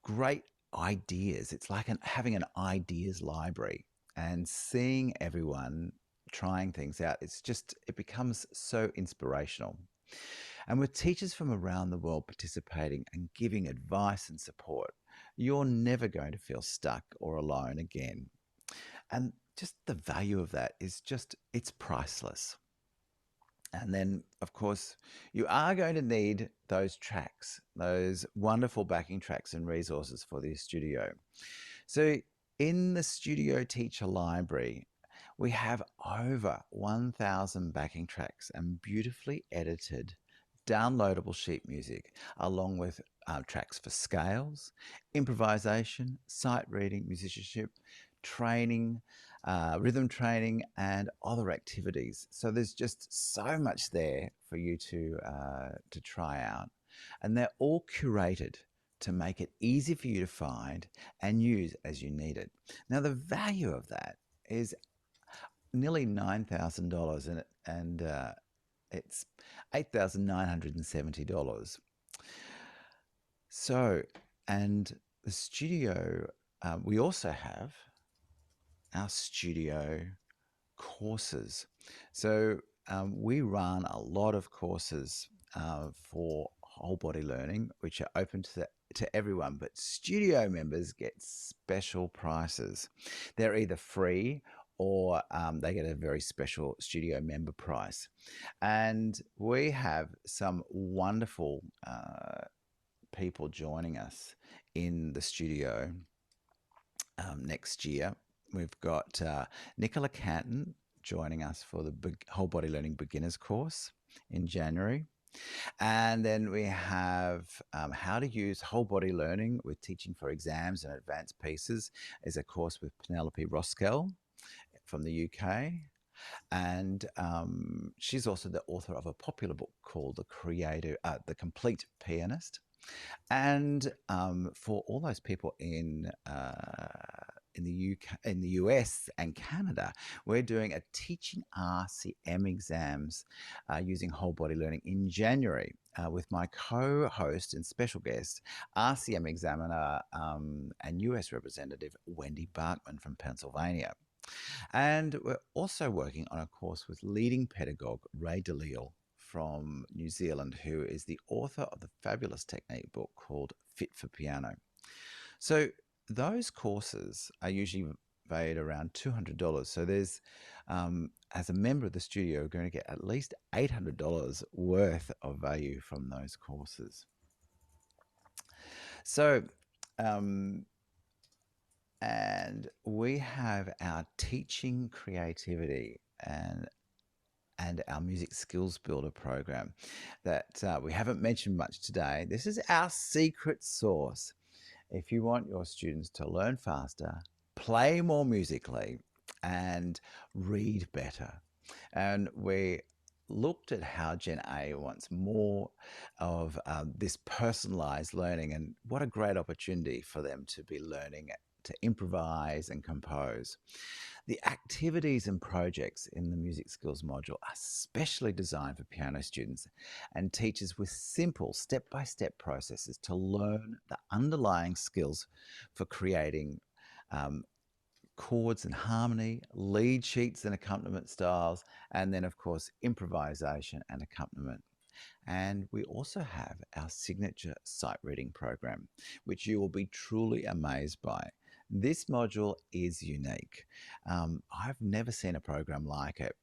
great ideas. It's like having an ideas library and seeing everyone trying things out. It becomes so inspirational. And with teachers from around the world participating and giving advice and support, you're never going to feel stuck or alone again. And just the value of that it's priceless. And then, of course, you are going to need those tracks, those wonderful backing tracks and resources for the studio. So in the Studio Teacher Library, we have over 1,000 backing tracks and beautifully edited downloadable sheet music, along with tracks for scales, improvisation, sight reading, musicianship, training, rhythm training, and other activities. So there's just so much there for you to try out, and they're all curated to make it easy for you to find and use as you need it. Now, the value of that is nearly $9,000, and it's $8,970. So, and the studio, we also have our studio courses. So we run a lot of courses for whole body learning, which are open to everyone, but studio members get special prices. They're either free or they get a very special studio member price. And we have some wonderful people joining us in the studio next year. We've got Nicola Canton joining us for the whole body learning beginners course in January. And then we have how to use whole body learning with teaching for exams and advanced pieces is a course with Penelope Roskell from the UK. And she's also the author of a popular book called The Complete Pianist. And for all those people in the UK, in the US and Canada, we're doing a teaching RCM exams using whole body learning in January with my co-host and special guest, RCM examiner and US representative Wendy Barkman from Pennsylvania. And we're also working on a course with leading pedagogue Ray DeLille from New Zealand, who is the author of the fabulous technique book called Fit for Piano. So those courses are usually valued around $200. So there's, as a member of the studio, going to get at least $800 worth of value from those courses. So, and we have our teaching creativity and our music skills builder program that we haven't mentioned much today. This is our secret sauce. If you want your students to learn faster, play more musically, and read better. And we looked at how Gen A wants more of this personalized learning, and what a great opportunity for them to be learning to improvise and compose. The activities and projects in the music skills module are specially designed for piano students and teachers with simple step-by-step processes to learn the underlying skills for creating chords and harmony, lead sheets and accompaniment styles, and then of course improvisation and accompaniment. And we also have our signature sight reading program, which you will be truly amazed by. This module is unique. I've never seen a program like it,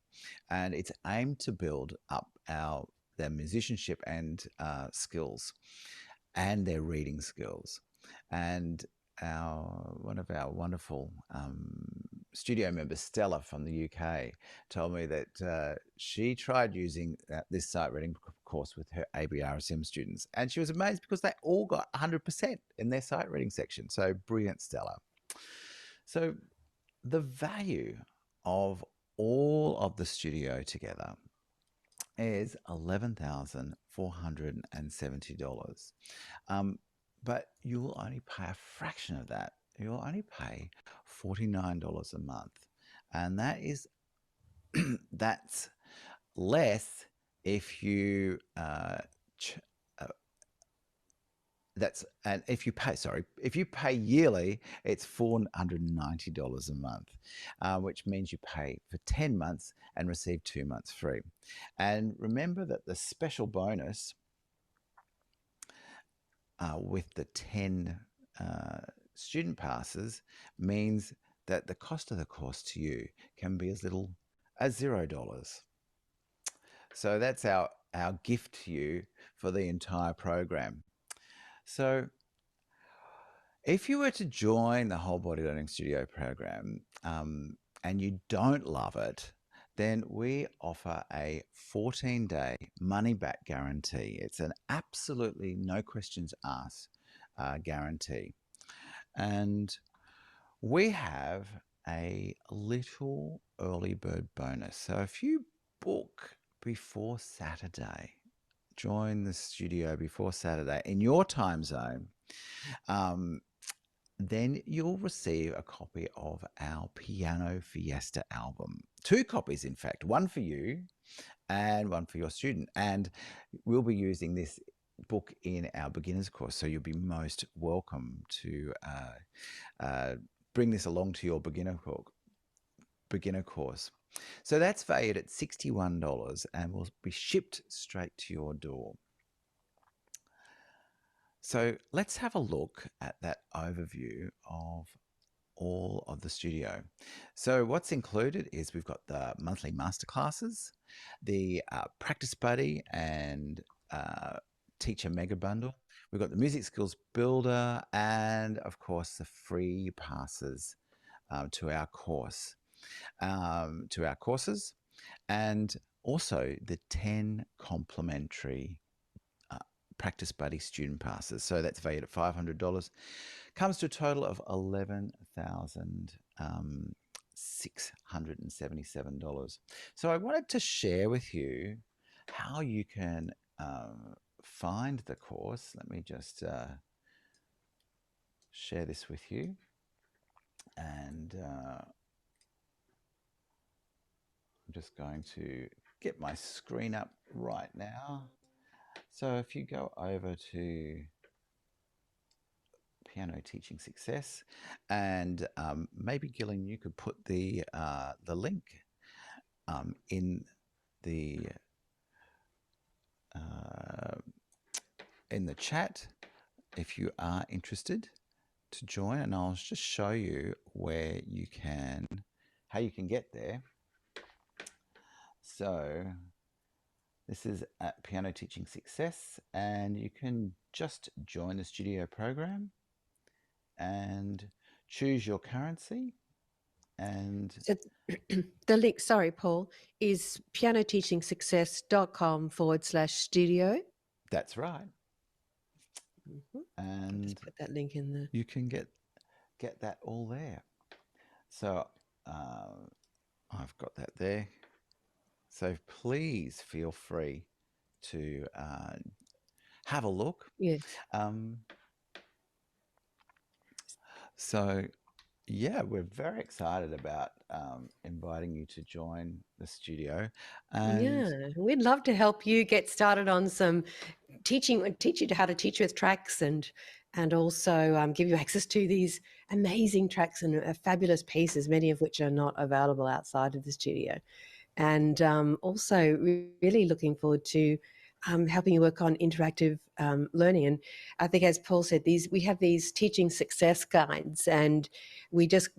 and it's aimed to build up their musicianship and skills, and their reading skills. And one of our wonderful studio members, Stella from the UK, told me that she tried using this sight reading course with her ABRSM students, and she was amazed because they all got 100% in their sight reading section. So brilliant, Stella. So the value of all of the studio together is $11,470. But you will only pay a fraction of that. You will only pay $49 a month. And that is that's less if you if you pay yearly, it's $490 a month, which means you pay for 10 months and receive 2 months free. And remember that the special bonus with the 10 student passes means that the cost of the course to you can be as little as $0. So that's our gift to you for the entire program. So if you were to join the Whole Body Learning Studio program and you don't love it, then we offer a 14-day money-back guarantee. It's an absolutely no questions asked guarantee. And we have a little early bird bonus. So if you book before Saturday, join the studio before Saturday in your time zone, then you'll receive a copy of our Piano Fiesta album. 2 copies, in fact, one for you and one for your student. And we'll be using this book in our beginners course, so you'll be most welcome to bring this along to your beginner course. So that's valued at $61 and will be shipped straight to your door. So let's have a look at that overview of all of the studio. So what's included is we've got the monthly masterclasses, the practice buddy and teacher mega bundle. We've got the music skills builder and of course the free passes to our courses, and also the 10 complimentary practice buddy student passes. So that's valued at $500. Comes to a total of $11,677. So I wanted to share with you how you can find the course, let me just share this with you. And I'm just going to get my screen up right now. So if you go over to Piano Teaching Success, and maybe Gillian, you could put the link in the chat if you are interested to join, and I'll just show you where you can, how you can get there. So this is at Piano Teaching Success, and you can just join the studio program and choose your currency. And
So the link, sorry, Paul, is pianoteachingsuccess.com/studio.
that's right. And
Just put that link in there.
you can get that all there. So I've got that there. So please feel free to have a look.
Yes.
So yeah, we're very excited about inviting you to join the studio. And
Yeah, we'd love to help you get started on some teach you how to teach with tracks, and also give you access to these amazing tracks and fabulous pieces, many of which are not available outside of the studio. And also really looking forward to helping you work on interactive learning. And I think, as Paul said, we have these teaching success guides, and we just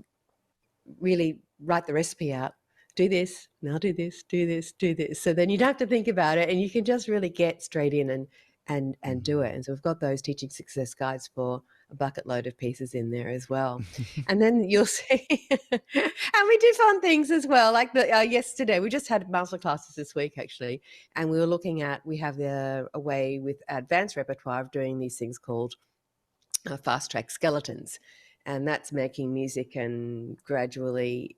really write the recipe out. Do this, now do this, do this, do this. So then you don't have to think about it, and you can just really get straight in and do it. And so we've got those teaching success guides for a bucket load of pieces in there as well. And then you'll see, and we do fun things as well. Like yesterday, we just had master classes this week actually, and we were looking at, we have a way with advanced repertoire of doing these things called fast track skeletons. And that's making music and gradually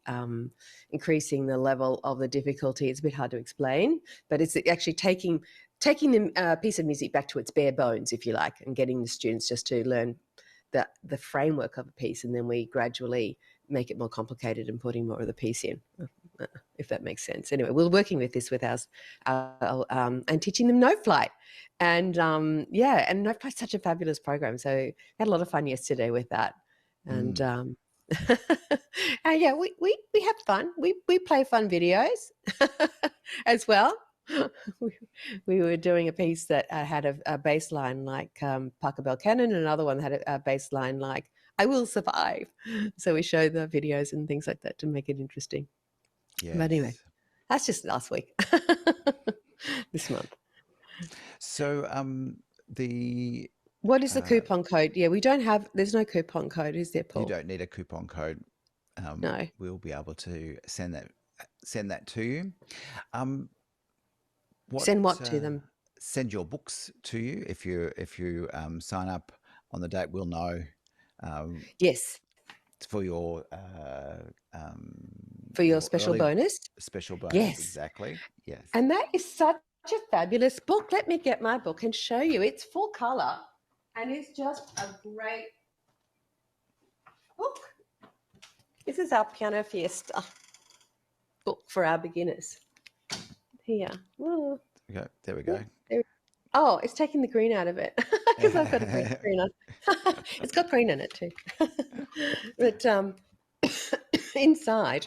increasing the level of the difficulty. It's a bit hard to explain, but it's actually taking the piece of music back to its bare bones, if you like, and getting the students just to learn the framework of a piece, and then we gradually make it more complicated and putting more of the piece in, if that makes sense. Anyway, we're working with this with ours and teaching them Note Flight. And and Note Flight's such a fabulous program. So we had a lot of fun yesterday with that. And and yeah, we have fun. We play fun videos as well. We were doing a piece that had a bass line like Parker Bell Cannon, and another one that had a bass line like I Will Survive. So we show the videos and things like that to make it interesting.
yes.
But anyway, that's just last week. This month.
So
what is the coupon code? Yeah, there's no coupon code, is there, Paul?
you don't need a coupon code.
No.
We'll be able to send that to you.
Send what to them?
Send your books to you. If you sign up on the date, we'll know.
Yes.
For your
special bonus.
Special bonus.
Yes.
Exactly. Yes.
And that is such a fabulous book. Let me get my book and show you. It's full color, and it's just a great book. This is our Piano Fiesta book for our beginners. Here. Whoa.
Okay, there we go.
Oh, it's taking the green out of it because I've got a green on. It's got green in it too. But inside,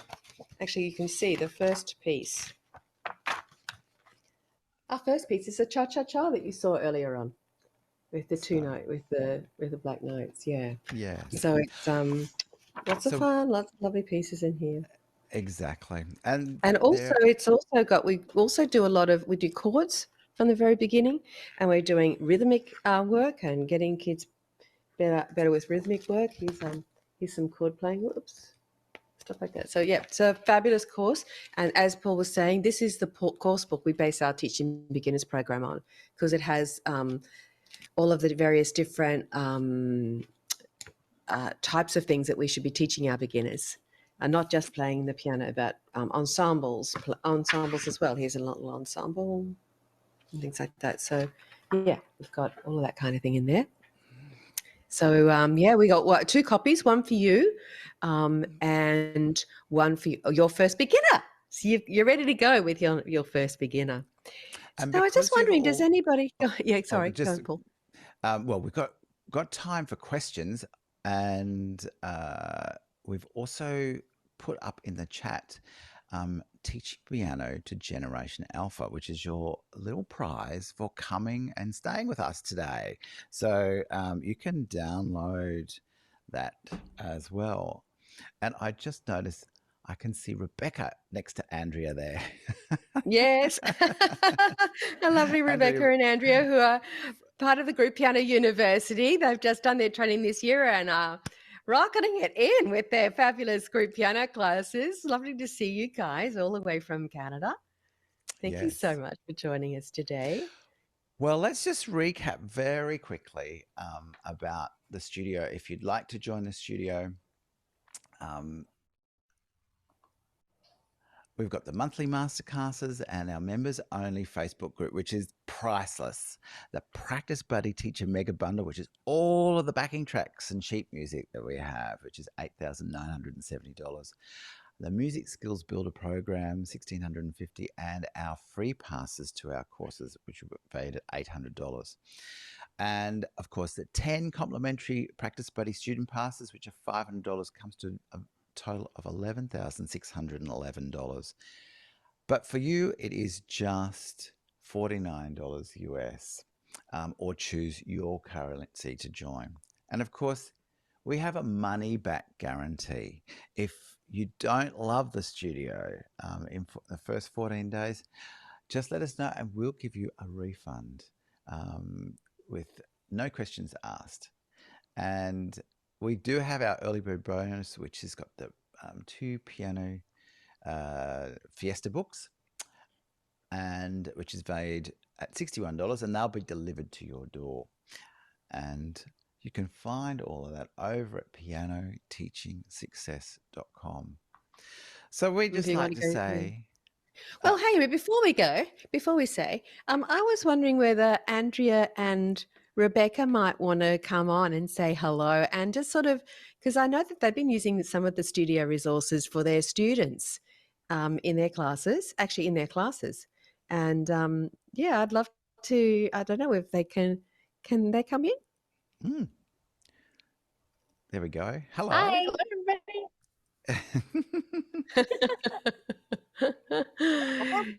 actually, you can see the first piece. Our first piece is a cha-cha-cha that you saw earlier on, with the two-note, with the black notes. Yeah.
Yeah.
So it's lots of fun, lots of lovely pieces in here.
Exactly.
And also it's also got, we do chords from the very beginning, and we're doing rhythmic work and getting kids better with rhythmic work. Here's some chord playing, whoops, stuff like that. So yeah, it's a fabulous course. And as Paul was saying, this is the course book we base our Teaching Beginners program on, because it has all of the various different types of things that we should be teaching our beginners. And not just playing the piano, but ensembles as well. Here's a little ensemble and things like that. So Yeah, we've got all of that kind of thing in there. So yeah, we got 2 copies, one for you, and one for your first beginner. So you're ready to go with your first beginner. So
And
I was just
because you've
wondering, does
all,
anybody? Yeah,
oh,
sorry, go
just
on, Paul.
well, we've got time for questions, and we've also put up in the chat teaching piano to Generation Alpha, which is your little prize for coming and staying with us today. So you can download that as well. And I just noticed I can see Rebecca next to Andrea there.
Yes, a lovely Rebecca
Andrea,
and Andrea, who are part of the Group Piano University. They've just done their training this year and are rocketing it in with their fabulous group piano classes. Lovely to see you guys all the way from Canada. Thank you so
yes.
much for joining us today.
Well, let's just recap very quickly about the studio. If you'd like to join the studio, um, we've got the monthly masterclasses and our members only Facebook group, which is priceless. The Practice Buddy Teacher Mega Bundle, which is all of the backing tracks and sheet music that we have, which is $8,970. The Music Skills Builder Program, $1,650, and our free passes to our courses, which are valued at $800. And of course, the 10 complimentary Practice Buddy student passes, which are $500, comes to a total of $11,611. But for you, it is just $49 US, or choose your currency to join. And of course, we have a money back guarantee. If you don't love the studio in the first 14 days, just let us know and we'll give you a refund with no questions asked. And we do have our early bird bonus, which has got the 2 piano Fiesta books, and which is valued at $61, and they'll be delivered to your door. And you can find all of that over at pianoteachingsuccess.com. So we
If
just
you
like
want
to
to go,
say,
well, hang on a minute. Before we say, I was wondering whether Andrea and Rebecca might want to come on and say hello and just sort of, because I know that they've been using some of the studio resources for their students in their classes, And yeah, I'd love to, I don't know if they can they come in?
mm, there we go. Hello.
Hi, everybody.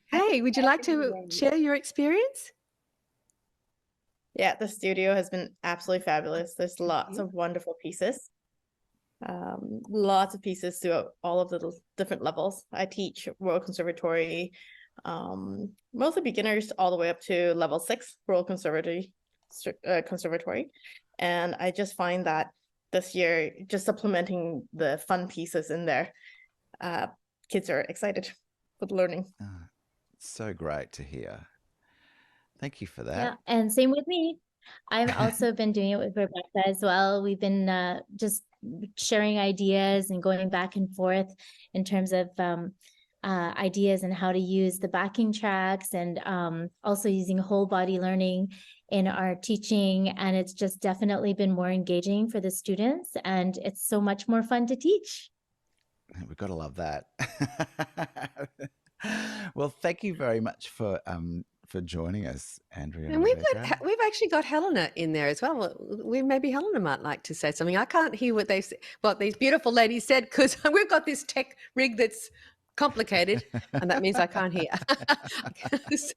Hey, would you like to share your experience?
Yeah, the studio has been absolutely fabulous. There's lots
Mhm.
of wonderful pieces. Lots of pieces throughout all of the different levels. I teach Royal Conservatory, mostly beginners all the way up to level 6 Royal Conservatory. And I just find that this year, just supplementing the fun pieces in there, kids are excited with learning.
So great to hear. Thank you for that.
Yeah, and same with me. I've also been doing it with Rebecca as well. We've been just sharing ideas and going back and forth in terms of ideas and how to use the backing tracks, and also using whole body learning in our teaching. And it's just definitely been more engaging for the students, and it's so much more fun to teach.
We've got to love that. Well, thank you very much for joining us, Andrea.
And we've actually got Helena in there as well. Maybe Helena might like to say something. I can't hear what these beautiful ladies said because we've got this tech rig that's complicated, and that means I can't hear. So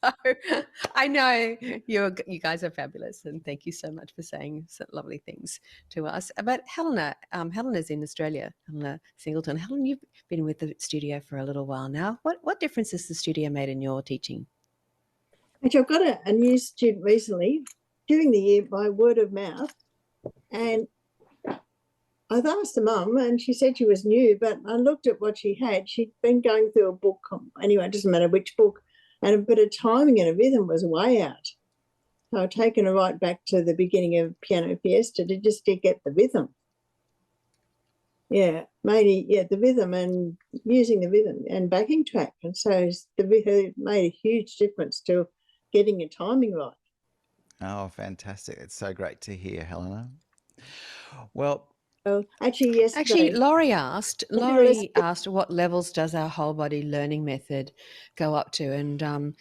I know you guys are fabulous, and thank you so much for saying some lovely things to us. But Helena, Helena's in Australia. Helena Singleton. Helen, you've been with the studio for a little while now. What difference has the studio made in your teaching?
Actually, I've got a new student recently during the year by word of mouth, and I've asked the mum and she said she was new, but I looked at what she had. She'd been going through a book, anyway, it doesn't matter which book, and a bit of timing and a rhythm was way out. So I've taken her right back to the beginning of Piano Fiesta to get the rhythm. Yeah, mainly, the rhythm and using the rhythm and backing track. And so the rhythm made a huge difference to getting your timing right.
Oh, fantastic. It's so great to hear, Helena. Well,
Oh, actually,
Actually,
yesterday, I did a lesson.
Laurie asked what levels does our whole body learning method go up to? And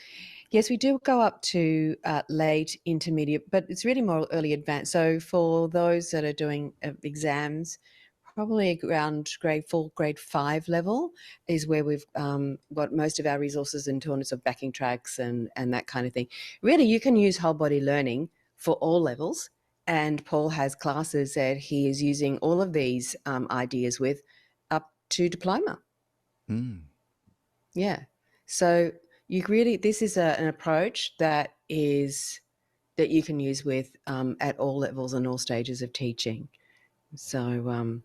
yes, we do go up to late, intermediate, but it's really more early advanced. So for those that are doing exams, probably around grade 5 level is where we've got most of our resources in terms of backing tracks and that kind of thing. Really, you can use whole body learning for all levels. And Paul has classes that he is using all of these ideas with up to diploma.
mm,
Yeah. So you really, this is an approach that you can use with at all levels and all stages of teaching. So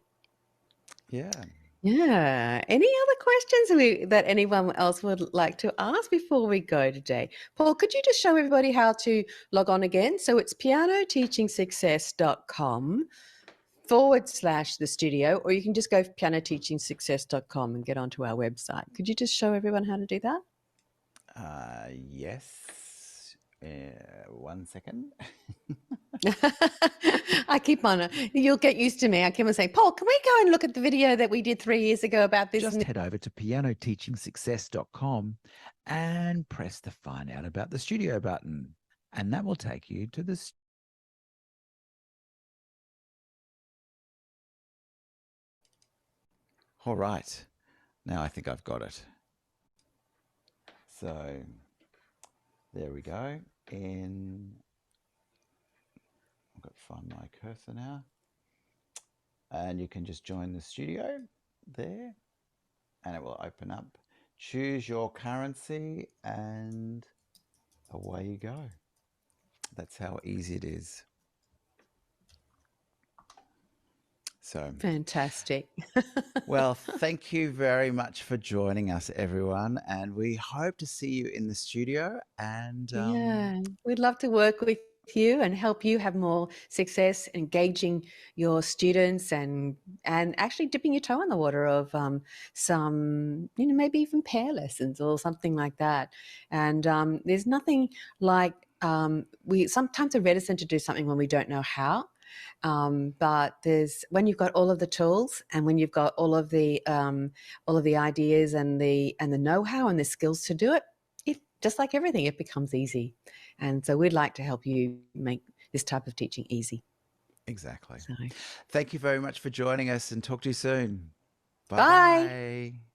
yeah.
yeah. Any other questions that anyone else would like to ask before we go today? Paul, could you just show everybody how to log on again? So it's pianoteachingsuccess.com/the studio, or you can just go pianoteachingsuccess.com and get onto our website. Could you just show everyone how to do that?
Yes. 1 second.
I keep on, you'll get used to me. I keep on saying, Paul, can we go and look at the video that we did 3 years ago about this?
Just head over to pianoteachingsuccess.com and press the Find Out About the Studio button. And that will take you to the All right. Now I think I've got it. So there we go. I've got to find my cursor now. And you can just join the studio there and it will open up. Choose your currency and away you go. That's how easy it is. So
Fantastic.
well, thank you very much for joining us, everyone. And we hope to see you in the studio. And
Yeah, we'd love to work with you and help you have more success engaging your students and actually dipping your toe in the water of some, maybe even pair lessons or something like that. And there's nothing like we sometimes are reticent to do something when we don't know how. But when you've got all of the tools and when you've got all of the ideas and the know-how and the skills to do it, just like everything, it becomes easy. And so we'd like to help you make this type of teaching easy.
exactly.
So,
Thank you very much for joining us and talk to you soon.
bye.
Bye-bye.